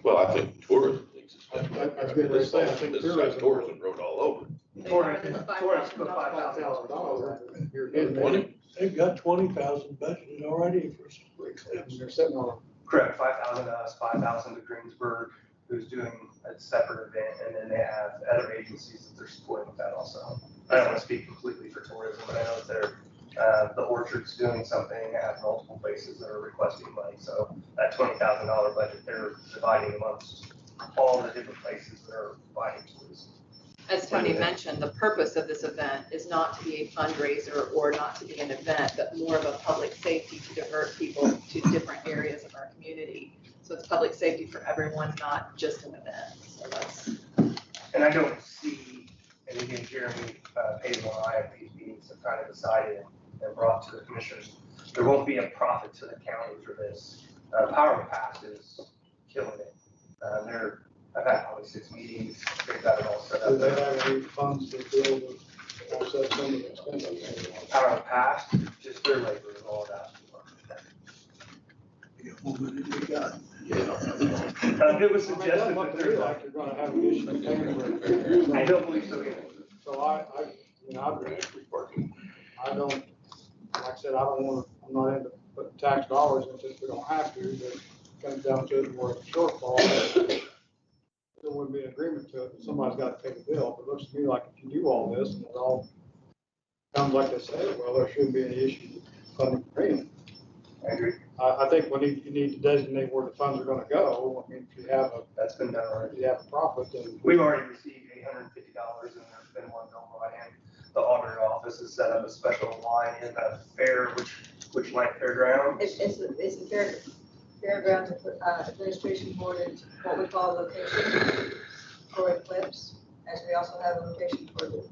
Well, I think tourism thinks it's. I was going to say, I think This is like tourism road all over. Tourism put $5,000. They've got 20,000 budgeted already for some eclipse. They're sitting on. Correct, 5,000 to us, 5,000 to Greensburg, who's doing a separate event, and then they have other agencies that they're supporting with that also. I don't want to speak completely for tourism, but I know that they're, the Orchard's doing something, they have multiple places that are requesting money, so that $20,000 budget, they're dividing amongst all the different places that are providing tourism. As Tony mentioned, the purpose of this event is not to be a fundraiser or not to be an event, but more of a public safety to divert people to different areas of our community. So it's public safety for everyone, not just an event. So that's. And I don't see, and again, Jeremy Payton and I at these meetings have kind of decided and brought to the commissioners, there won't be a profit to the county for this. Power of Pass is killing it. I've had probably 6 meetings, they've got it all set up. Do they have any funds to build to offset some of the expenses? Power of Pass, just their labor is all that. It was suggested that they're like you're gonna have an issue paying for it. I don't believe so either. So I don't, like I said, I'm not into putting tax dollars, and since we don't have to, but it comes down to it, more of a shortfall. There wouldn't be an agreement to it, somebody's got to pay the bill. But it looks to me like if you do all this and it all comes like they say, well, there shouldn't be any issue with funding for payment. I agree. I think you need to designate where the funds are gonna go. I mean, if you have That's been done already. if you have a profit, then. We've already received $850 and there's been one bill line in. The auditor office has set up a special line in the fair, which line fairground. It's the Fairgrounds Administration Board, is what we call a location for Eclipse, as we also have a location for the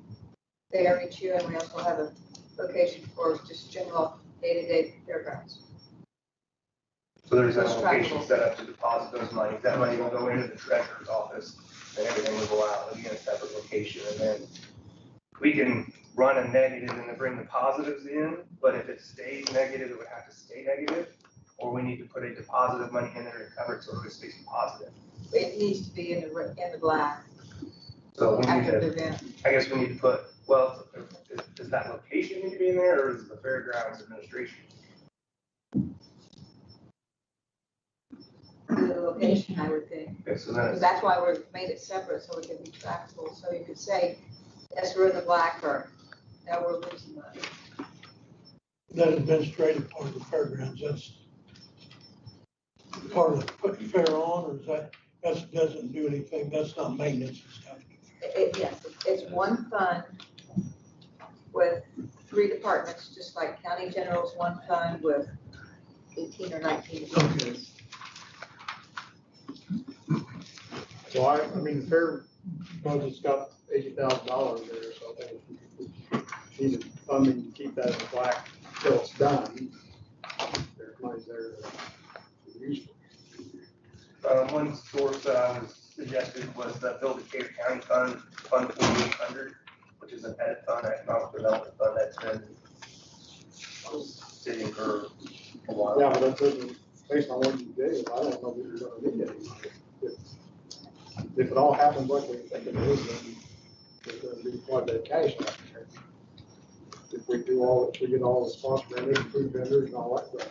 fair each year, and we also have a location for just general day-to-day fairgrounds. So there's a That's location trackable. set up to deposit those monies. That money will go into the treasurer's office and everything will go out. It'll be in a separate location. And then we can run a negative and then bring the positives in, but if it stays negative, it would have to stay negative. Or we need to put a deposit of money in there to cover it so it stays positive. It needs to be in the black So we need after the to, event. I guess we need to put, well, does that location need to be in there or is it the fairgrounds administration? The location, I would think. Okay, so then Because that's why we made it separate, so it can be trackable, so you could say, yes, we're in the black, or now we're losing money. That administrative part of the fairgrounds, that's part of putting fair on, or is that doesn't do anything, that's not maintenance and stuff? Yes, it's one fund with 3 departments, just like county general's one fund with 18 or 19 departments. So I mean, the fair budget's got $80,000 there, so I think if we need funding to keep that in the black till it's done. There's money there to be useful. One source that I was suggested was the Decatur County Fund, Fund 4800, which is an edit fund, economic development fund that's been sitting for a while. Yeah, but that's based on what you gave, I don't know if you're gonna need any money. If it all happens like we think it is, then there's gonna be quite a bit of cash out there. If we get all the sponsor vendors, food vendors and all that stuff.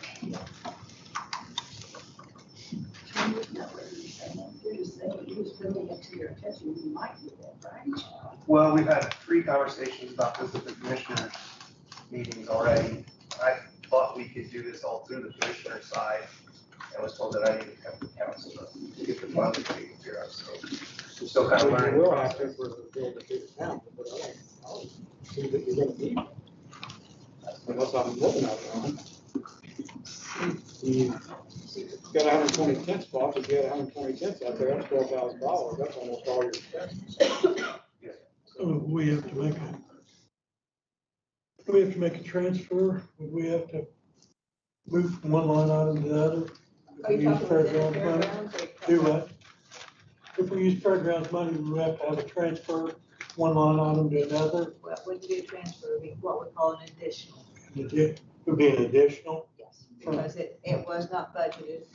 You're just saying, you're just bringing it to your attention, you might do that, right? Well, we've had 3 conversations about this at the commissioner meetings already. I thought we could do this all through the commissioner side. I was told that I needed to come to council to get the funds taken care of, so we're still kind of learning. We will have to for the bill to keep counting, but I don't see that you're gonna need. Unless I'm looking at it wrong. You got 120 tent spots, if you had 120 tents out there, that's $12,000, that's almost all your expenses. So we have to make a transfer, we have to move from one line item to the other. Are you talking about the fairgrounds? Do what? If we use fairgrounds money, we have to have a transfer, one line item to another. Well, when you do a transfer, it'd be what we call an additional. It would be an additional. Yes, because it was not budgeted.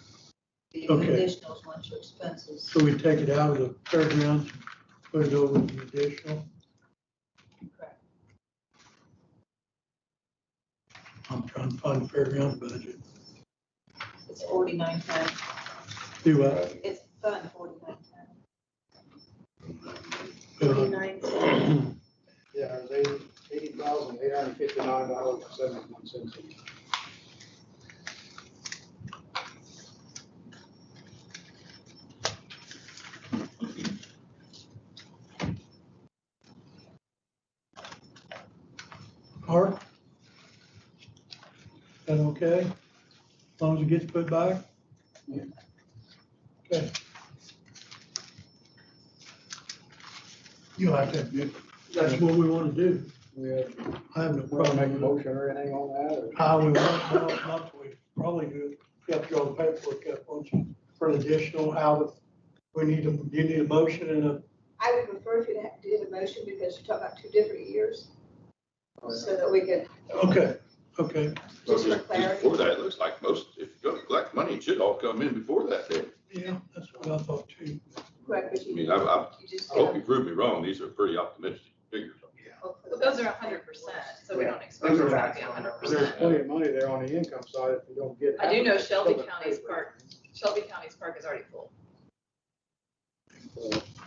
The Okay. additionals went to expenses. So we take it out of the fairgrounds, put it over to the additional. Correct. I'm trying to find the fairgrounds budget. It's 4910. Do what? It's fund 4910. Uh, 4910. Yeah, it was $80,859.71. Art? That okay? As long as it gets put back? Yeah. Okay. You'll have to admit, that's what we want to do. I have no Want to problem. make a motion or anything on that? Or? I will not, we probably do, you have to draw the paperwork up, won't you, for an additional out of, do you need a motion and a, I would prefer if you did a motion because you're talking about 2 different years. So that we could, okay. just for clarity. Before that, it looks like most, if you go to collect money, it should all come in before that day. Yeah, that's what I thought too. Correct, but I mean, I you just. hope you prove me wrong. These are pretty optimistic figures. But those are 100%, so we don't expect Those are it's gonna be maximum. 100%. There's plenty of money there on the income side if you don't get I do know Shelby County's park is already full.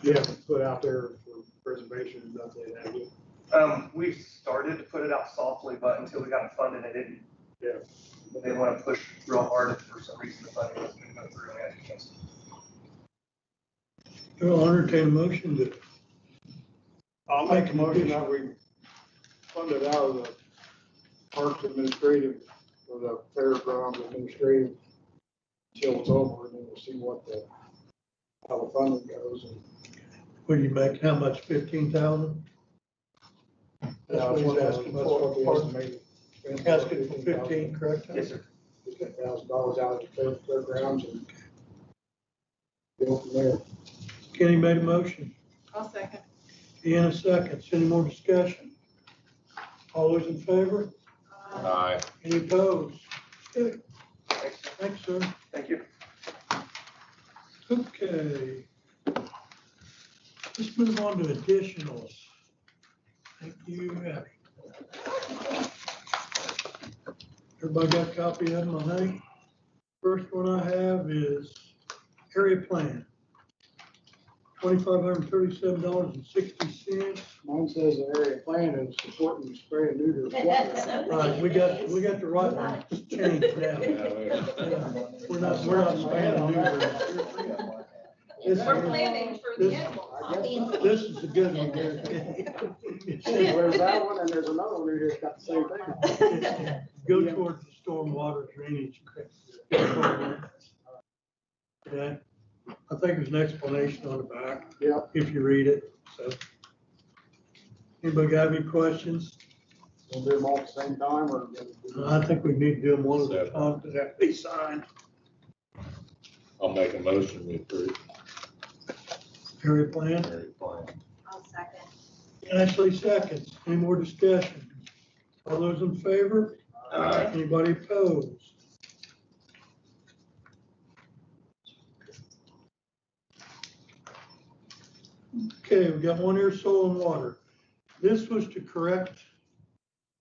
You haven't put out there for preservation and nothing, have you? We started to put it out softly, but until we got it funded, it didn't. Yeah. But they want to push real hard if for some reason the funding wasn't going to go through. And I just- I'll entertain a motion to. I'll make a motion that we fund it out of the Parks Administrative, or the Fairgrounds Administrative, till it's over, and then we'll see how the funding goes. And What do you make, how much, 15,000? That's what he's asking for. we estimated. Asking for 15, correct? Yes, sir. $15,000 out of the fairgrounds and go from there. Kenny made a motion. I'll second. Deanna seconds. Any more discussion? All those in favor? Aye. Any opposed? Good. Thanks. Thanks, sir. Thank you. Okay. Let's move on to additionals. Thank you, Abby. Everybody got a copy of them, I think? First one I have is area plan. $2,537.60. Mine says the area plan is supporting spray and neuter. Right, we got the right one changed now. We're not spaying and neutering. We're planning for the animals. This is a good one here. There's that one, and there's another one here that's got the same thing. Go towards the stormwater drainage. Yeah, I think there's an explanation on the back. Yeah. If you read it, so. Anybody got any questions? We'll do them all at the same time, or? I think we need to do them one at a time, because they have to be signed. I'll make a motion to approve. Area plan, Area plan. I'll second. Ashley seconds. Any more discussion? All those in favor? Aye. Anybody opposed? Okay, we got one here, soil and water. This was to correct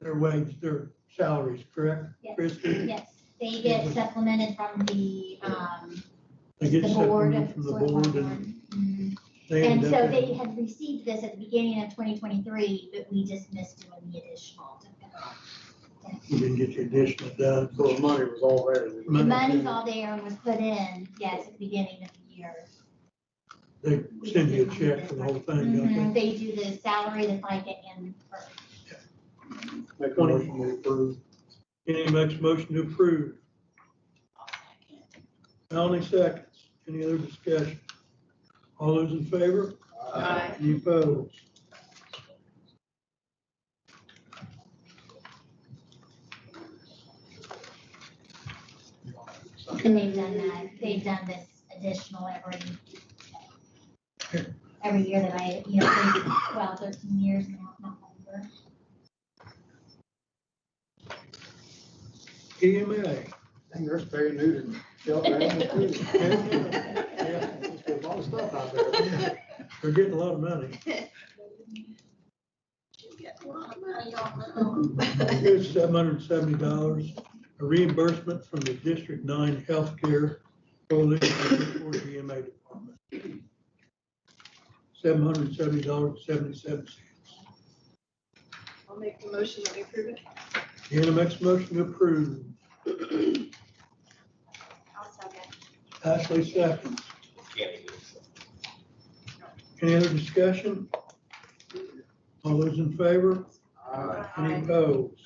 their wage, their salaries, correct, Yes. Christie? Yes, they get supplemented from the They get the board. supplement from the board and Mhm. they And end so up they in- had received this at the beginning of 2023, but we just missed doing the additional. you didn't get your additional done. So the money was all there. The money's all there and was put in, yes, at the beginning of the year. They send you a check for the whole thing, don't Mhm. They do the salary, the FICA, and Make a motion to approve. they? Kenny makes a motion to approve. Melanie seconds. Any other discussion? All those in favor? Aye. Any opposed? and they've done this additional every year that I, 12, 13 years now, not longer. EMA. And there's spray and neuter, shelter and food. Yeah, there's a lot of stuff out there. They're getting a lot of money. Here's $770, a reimbursement from the District 9 Healthcare Coalition for the EMA Department. $770.77. I'll make the motion that we approve it. Deanna makes a motion to approve. I'll second. Ashley seconds. Any other discussion? All those in favor? Any opposed?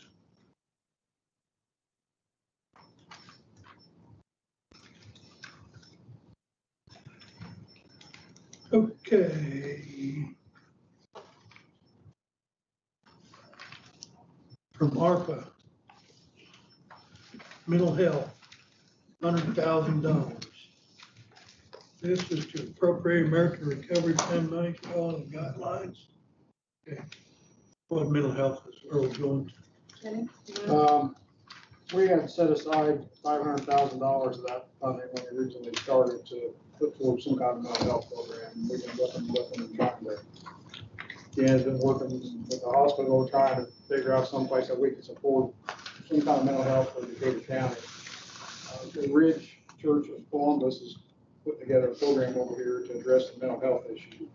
Okay. From ARPA, mental health, $100,000. This is to appropriate American Recovery Plan money following guidelines. Okay. What mental health is, where we're going to? We had set aside $500,000 of that funding when we originally started to put towards some kind of mental health program. We've been looking and trying to. Dan's been working with the hospital, trying to figure out some place that we can support some kind of mental health for Decatur County. The Ridge Church of Columbus is putting together a program over here to address the mental health issue.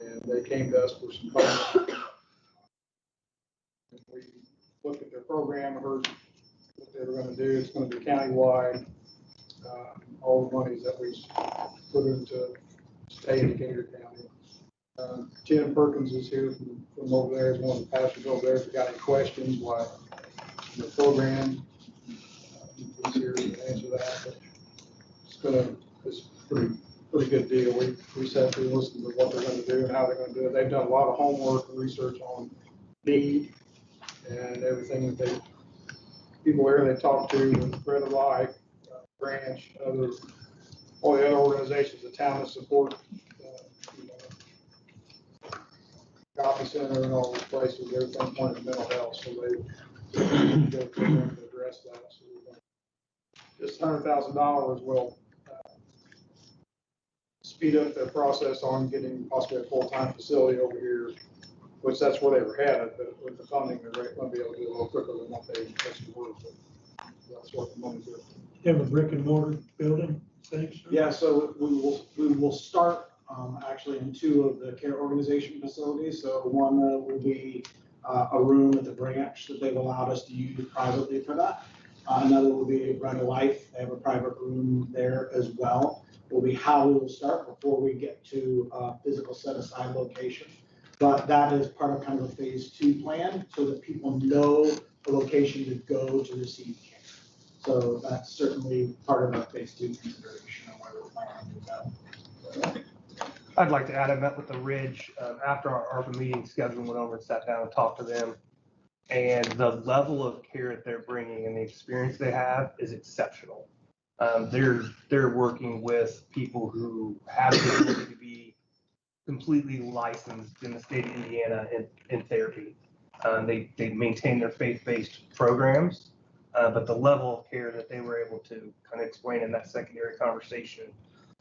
And they came to us for some funding. We looked at their program, heard what they were going to do. It's going to be countywide. All the monies that we put into stay in Decatur County. Tim Perkins is here from over there, is one of the pastors over there. If you got any questions, why the program, he's here to answer that. But it's pretty good deal. We sat through and listened to what they're going to do and how they're going to do it. They've done a lot of homework and research on need and everything that people there they talk to with Bread of Life, Branch, all the other organizations, the town that support, Copy Center and all those places, everything pointing to mental health. So they go to address that. So this $100,000 will speed up their process on getting possibly a full-time facility over here, which that's where they were headed, but with the funding, they're going to be able to do a little quicker than what they actually were. That's what the money's there. You have a brick and mortar building, thanks? Yeah, so we will start actually in 2 of the care organization facilities. So one will be a room at the branch that they've allowed us to use privately for that. Another will be Bread of Life. They have a private room there as well. Will be how we will start before we get to a physical set-aside location. But that is part of kind of a phase 2 plan so that people know the location to go to receive care. So that's certainly part of our phase 2 consideration on where we're planning to go. I'd like to add, I met with the Ridge after our ARPA meeting schedule, went over and sat down and talked to them. And the level of care that they're bringing and the experience they have is exceptional. They're working with people who have the ability to be completely licensed in the state of Indiana in therapy. They maintain their faith-based programs, but the level of care that they were able to kind of explain in that secondary conversation.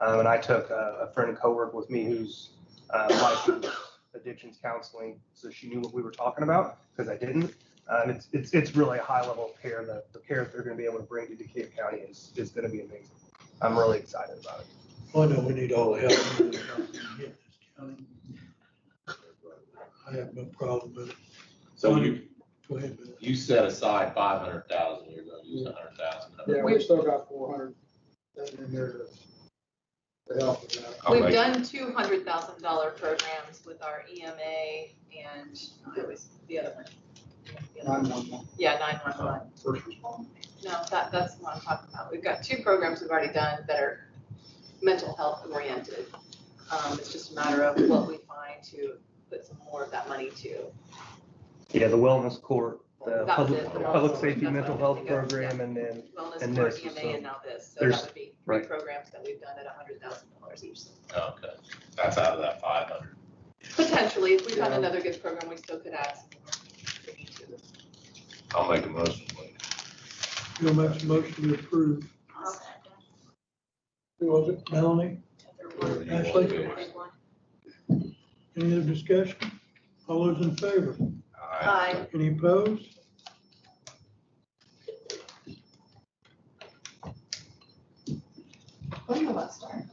And I took a friend and coworker with me who's licensed addictions counseling, so she knew what we were talking about because I didn't. It's really a high level of care. The care that they're going to be able to bring to Decatur County is going to be amazing. I'm really excited about it. I know we need all the help we can get this county. I have no problem with it. So Go ahead, Bill. you set aside 500,000, you're gonna use 100,000. Yeah, we've still got 400 in there to help with that. We've done $200,000 programs with our EMA and it was the other one. 911. Yeah, 911. First responder. No, that's what I'm talking about. We've got 2 programs we've already done that are mental health oriented. It's just a matter of what we find to put some more of that money to. Yeah, the wellness court, the That was it, public the public wellness safety court, mental that's what I'm health thinking of, program, yeah. and then Wellness this, court, EMA, so and now this. So there's- that would be 3 right. programs that we've done at $100,000 each. Okay, that's out of that 500. Potentially, if we found another good program, we still could add some more. if we need to. I'll make a motion. You'll make a motion to approve. Who was it? Melanie? Ashley? Any other discussion? All those in favor? Aye. Any opposed? When will that start?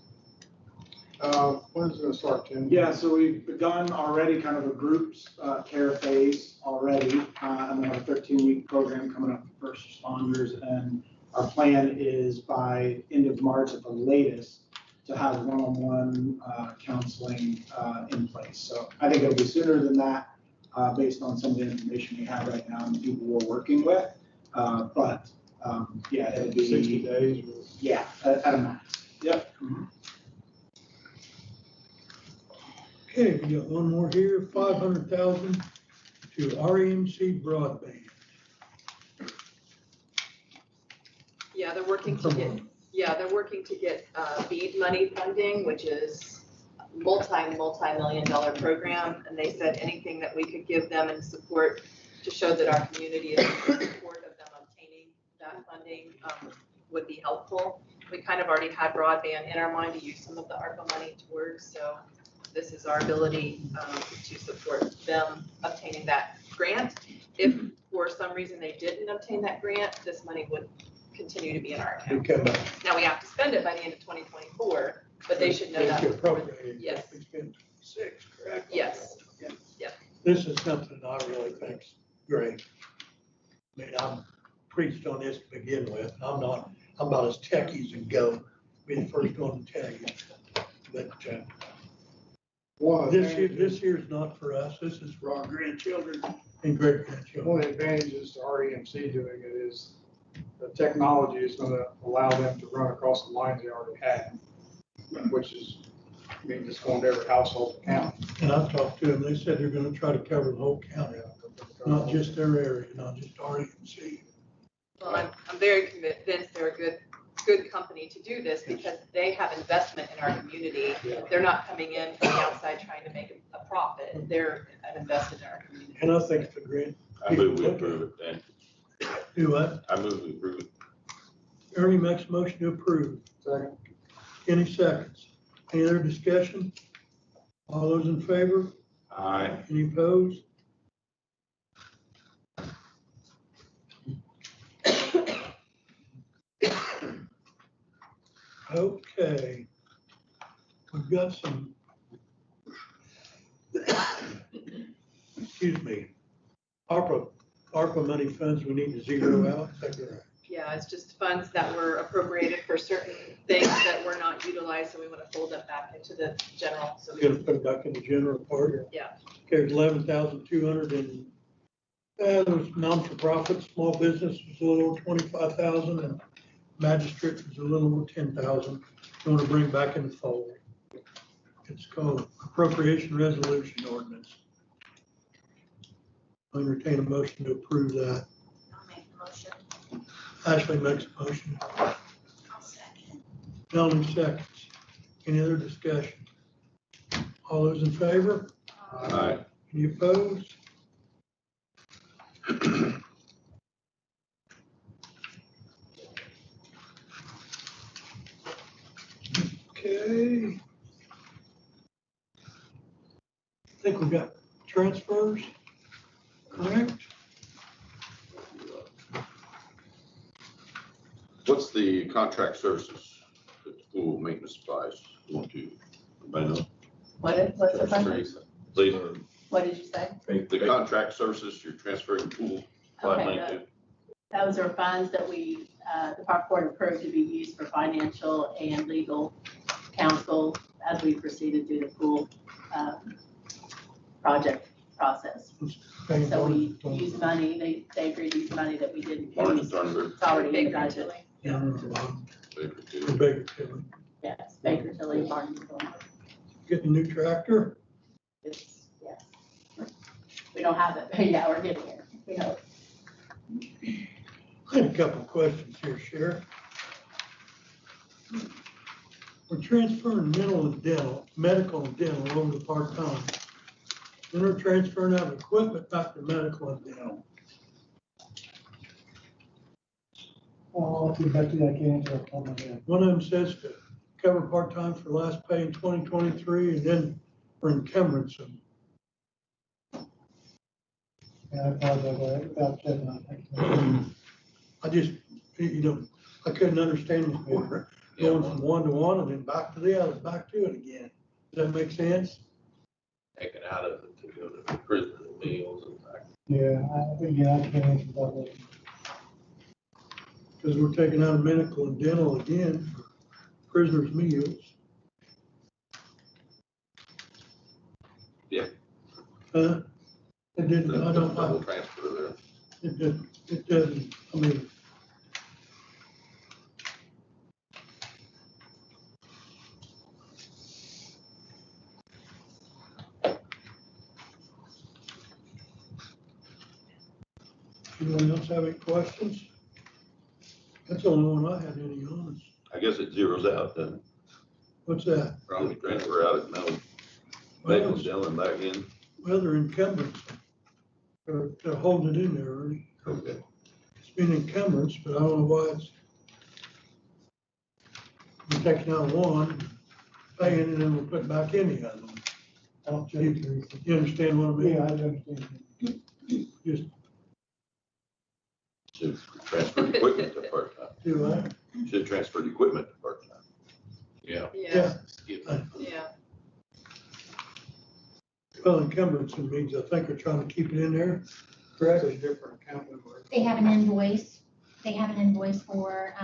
When is it gonna start, Tim? Yeah, so we've begun already kind of a groups care phase already, and we have a 13-week program coming up for first responders. And our plan is by end of March at the latest to have one-on-one counseling in place. So I think it'll be sooner than that based on some of the information we have right now and the people we're working with. But yeah, it'll be 60 days. Yeah, at a max. Yep. Mm-hmm. Okay, we got one more here, 500,000 to REMC broadband. Yeah, they're working to get BEAD money funding, which is multi-million dollar program. And they said anything that we could give them in support to show that our community is in support of them obtaining that funding would be helpful. We kind of already had broadband in our mind to use some of the ARPA money towards, so this is our ability to support them obtaining that grant. If for some reason they didn't obtain that grant, this money would continue to be in our We account. come back. Now, we have to spend it by the end of 2024, but they should know that. It's appropriated. Yes. It's been 6, correct? Yes. This is something I really think's great. I mean, I'm preached on this to begin with. I'm about as techie as you go, be the first one to tell you. But, this year's not for us. This is for our grandchildren and great grandchildren. One of the advantages to REMC doing it is the technology is gonna allow them to run across the lines they already have, which is, I mean, just going to every household account. And I've talked to them. They said they're gonna try to cover the whole county, not just their area, not just REMC. Well, I'm very convinced they're a good company to do this because they have investment in our community. They're not coming in from the outside trying to make a profit. They're an invested in our community. And I think it's a great. I move we approve it then. Do what? I move we approve it. Ernie makes a motion to approve. Second. Any seconds? Any other discussion? All those in favor? Aye. Any opposed? Okay. We've got some, excuse me, ARPA money funds we need to zero out. Is that correct? Yeah, it's just funds that were appropriated for certain things that were not utilized, so we want to fold them back into the general. So Gonna put it back in the general part? Yeah. Okay, 11,200 and, those non-for-profit, small business was a little over 25,000 and magistrate was a little over 10,000. You want to bring back in the fold. It's called appropriation resolution ordinance. I entertain a motion to approve that. I'll make the motion. Ashley makes a motion. I'll second. Melanie seconds. Any other discussion? All those in favor? Aye. Any opposed? Okay. I think we've got transfers, correct? What's the contract services, the pool maintenance supplies going to? Anybody know? What's the fund? Please. What did you say? The contract services you're transferring pool supply money to. Those are funds that we, the park board approved to be used for financial and legal counsel as we proceeded through the pool project process. So we use money, they agreed to use money that we didn't Martin use. Thunberg. It's already in the budget. Baker Tilly. Baker Tilly. Yes, Baker Tilly, Martin Thunberg. Getting a new tractor? It's, yes. We don't have it, but yeah, we're getting there. We hope. I had a couple of questions here, Sheriff. We're transferring medical and dental over to part-time. Then we're transferring out equipment back to medical and dental. I'll get back to that, I can't answer that on my head. One of them says to cover part-time for last pay in 2023, and then we're encumbering some. Yeah, I apologize about checking on that. I just, I couldn't understand this more. Going from one to one and then back to the other, back to it again. Does that make sense? Taken out of it to go to prison meals and that. Yeah, I can't answer that one. Because we're taking out medical and dental again for prisoners' meals. Yeah. It didn't, I don't, Double transfer there. it doesn't, I mean. Anyone else have any questions? That's the only one I had any on. I guess it zeroes out then. What's that? Probably transfer out of medical dental and back in. Well, they're encumbrance. They're holding it in there, Ernie. Okay. It's been encumbrance, but I don't know why it's. We're taking out one, paying, and then we're putting back in the other one. I don't check. You understand what I mean? Yeah, I understand. Just, To transfer equipment to part-time. Do I? Should transfer the equipment to part-time. Yeah. Yeah. Yeah. Well, encumbrance means I think they're trying to keep it in there, correct? It's a different account number. They have an invoice, for,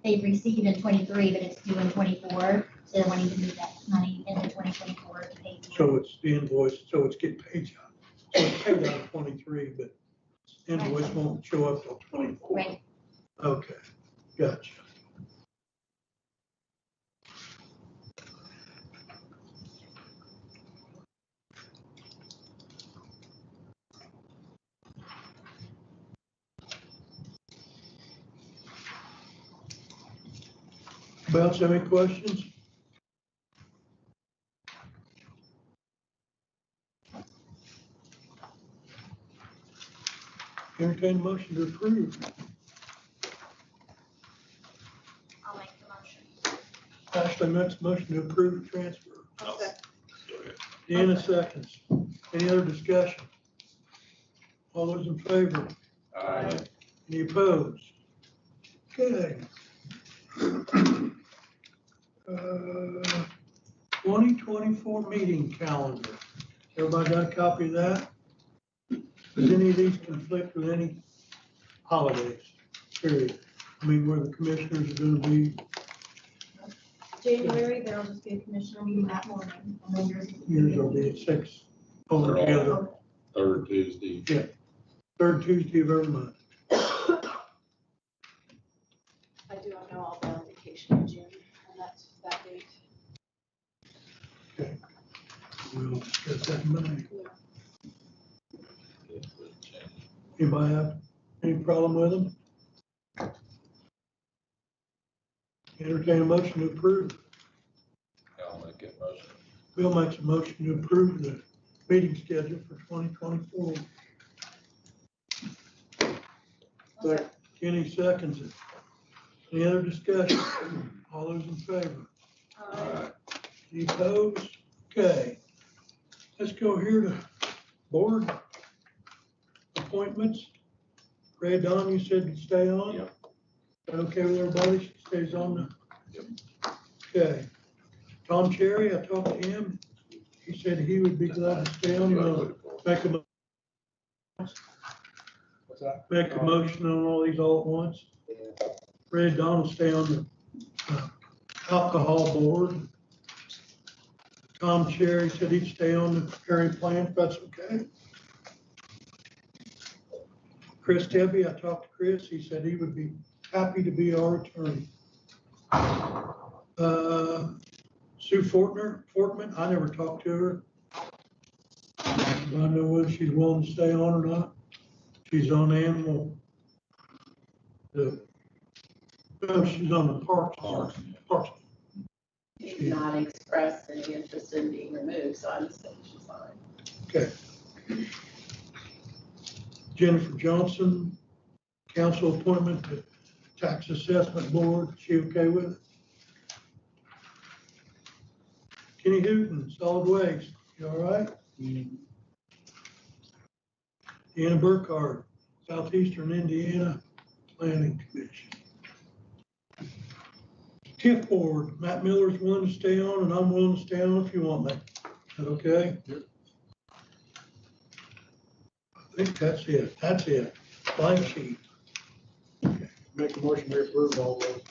they've received in 23, but it's due in 24. So they're wanting to move that money into 2024 to pay for it. So it's the invoice, so it's getting paid out. So it's paid out of 23, but invoice won't show up till 24. Right. Okay, gotcha. Bounce, any questions? Entertain a motion to approve. I'll make the motion. Ashley makes a motion to approve the transfer. Okay. Deanna seconds. Any other discussion? All those in favor? Aye. Any opposed? Okay. 2024 meeting calendar. Everybody got a copy of that? Does any of these conflict with any holidays? Period. I mean, where the commissioners are gonna be, January, there'll just be a commissioner meeting that morning. And then yours will be at 6 over together, Third Tuesday. third Tuesday of every month. I do, I know I'll be on vacation in June, and that's that date. Okay. We'll discuss that in May. Anybody have any problem with them? Entertain a motion to approve. I'll make it motion. Bill makes a motion to approve the meeting schedule for 2024. Kenny seconds it. Any other discussion? All those in favor? Any opposed? Okay. Let's go here to board appointments. Red Dawn, you said to stay on? Yep. Okay with everybody? She stays on the. Okay. Tom Cherry, I talked to him. He said he would be glad to stay on. You know, What's that? make a motion on all these all at once. Red Dawn will stay on the alcohol board. Tom Cherry said he'd stay on the area plan, if that's okay. Chris Tebby, I talked to Chris, he said he would be happy to be our attorney. Sue Fortman, I never talked to her. I don't know whether she's willing to stay on or not. She's on animal. No, she's on the parks. She's not expressed any interest in being removed, so I'm just saying she's fine. Okay. Jennifer Johnson, council appointment to tax assessment board, she okay with it? Kenny Hooten, solid waste, you all right? Deanna Burkhardt, Southeastern Indiana Planning Commission. TIF board, Matt Miller's willing to stay on and I'm willing to stay on if you want me. Is that okay? I think that's it. That's it. Blank sheet. Make a motion to approve all those.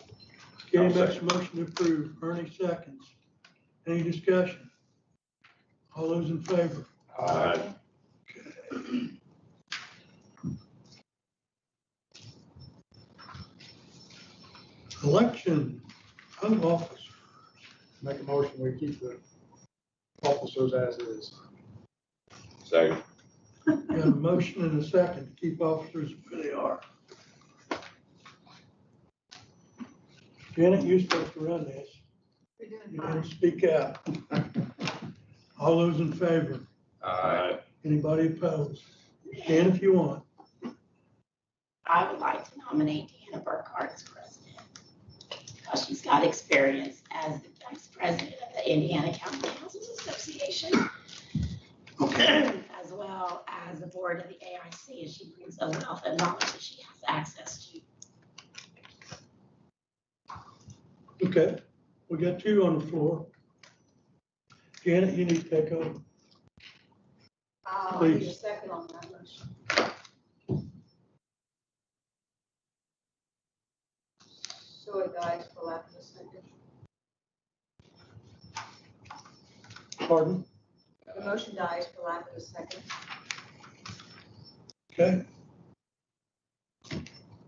Kenny makes a motion to approve. Ernie seconds. Any discussion? All those in favor? Aye. Okay. Election of officers. Make a motion, we keep the officers as is. Second. Got a motion and a second to keep officers where they are. Janet, you're supposed to run this. You didn't speak out. All those in favor? Aye. Anybody opposed? Jan, if you want. I would like to nominate Deanna Burkhardt as president because she's got experience as the vice president of the Indiana County Councils Association, as well as the board of the AIC, and she brings a wealth of knowledge that she has access to. Okay, we got two on the floor. Janet, you need to take over. I need a Please. second on that motion. So it dies for lack of a second. Pardon? The motion dies for lack of a second. Okay,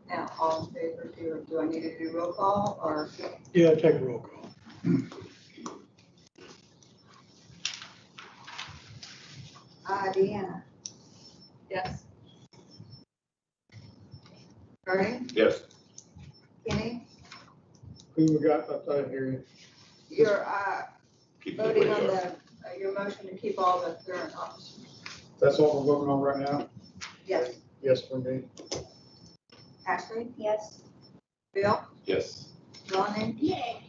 Now, all in favor, do I need to do roll call or? yeah, take a roll call. Deanna, Yes. Bernie, Yes. Kenny, Who we got? I didn't hear you. you're Keep the voting way on they are. your motion to keep all the current officers. That's what we're voting on right now? Yes. Yes, for me. Ashley, Yes. Bill, Yes. Melanie, Yay.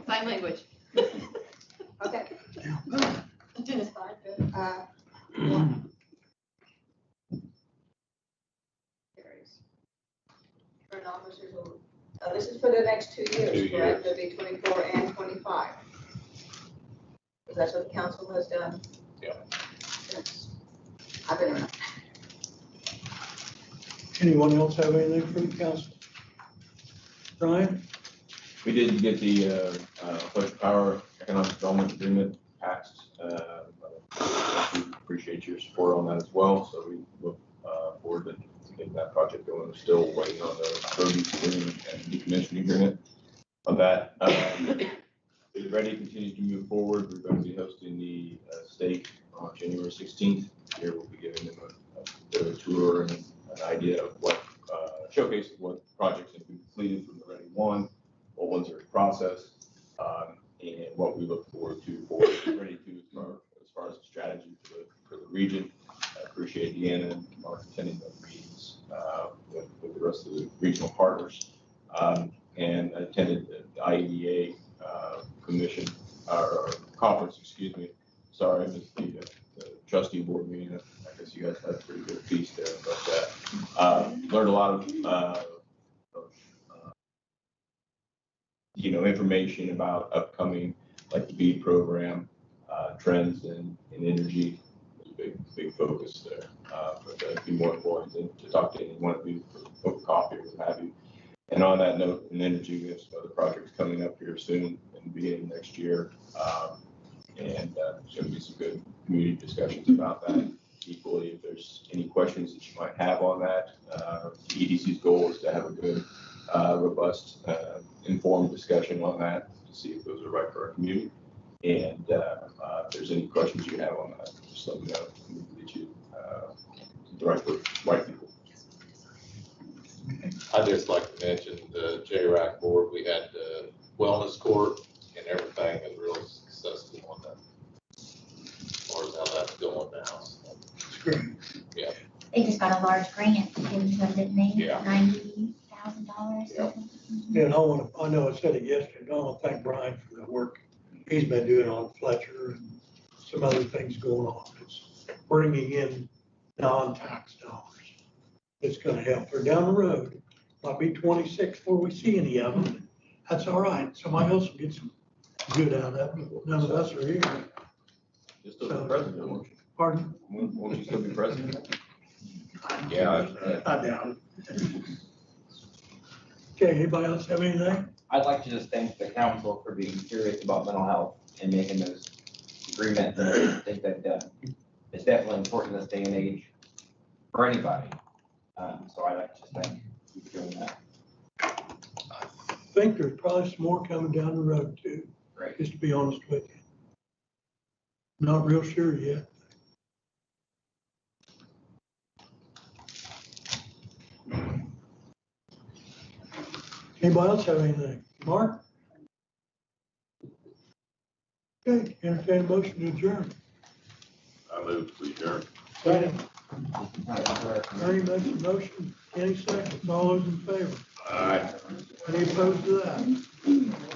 Sign language. okay. Dennis, fine, good. One. Carries. Current officers will, this is for the next 2 years, 2 correct? years. It'll be 24 and 25. Because that's what the council has done. Yeah. Since I've been around. Anyone else have anything for the council? Brian? We did get the Electric Power Economic Development Agreement passed. We appreciate your support on that as well, so we look forward to getting that project going. We're still waiting on the produce agreement and decommissioning agreement on that. Get ready, continues to move forward. We're going to be hosting the stake on January 16th. Here we'll be giving them a bit of a tour and an idea of what, showcase of what projects have been completed from the Ready One, what ones are in process, and what we look forward to for Ready Two as far as the strategy for the region. I appreciate Deanna and Mark attending the meetings with the rest of the regional partners, and attended the IEDA commission or conference, excuse me. Sorry, I missed the trustee board meeting. I guess you guys had a pretty good piece there, but learned a lot of information about upcoming, like the BEAD program, trends in energy. Was a big focus there. But it'd be more important to talk to anyone of you for coffee or what have you. And on that note, in energy, we have some other projects coming up here soon in the beginning of next year. And there's going to be some good community discussions about that. Equally, if there's any questions that you might have on that, the EDC's goal is to have a good, robust, informed discussion on that to see if those are right for our community. And if there's any questions you have on that, just let me know. We can get you the right people. I'd just like to mention the JRAC board, we had the wellness court and everything is really successful on that. As far as how that's going now. Yeah. They just got a large grant given to them, didn't they? Yeah. $90,000. Yep. Yeah, and I know I said it yesterday, but I want to thank Brian for the work he's been doing on Fletcher and some other things going on. It's bringing in non-tax dollars. It's gonna help her down the road. Might be 26 before we see any of them. That's all right. Somebody else will get some good out of that. None of us are here. You'll still be president, won't you? Pardon? Won't you still be president? Yeah, I doubt it. Okay, anybody else have anything? I'd like to just thank the council for being serious about mental health and making those agreements. I think that it's definitely important in this day and age for anybody. So I'd like to just thank you for doing that. I think there's probably some more coming down the road too. Great. Just to be honest with you. Not real sure yet. Anybody else have anything? Mark? Okay, entertain a motion to adjourn. I move to adjourn. Second. Ernie makes a motion, Kenny seconds, all those in favor? All right. Any opposed to that?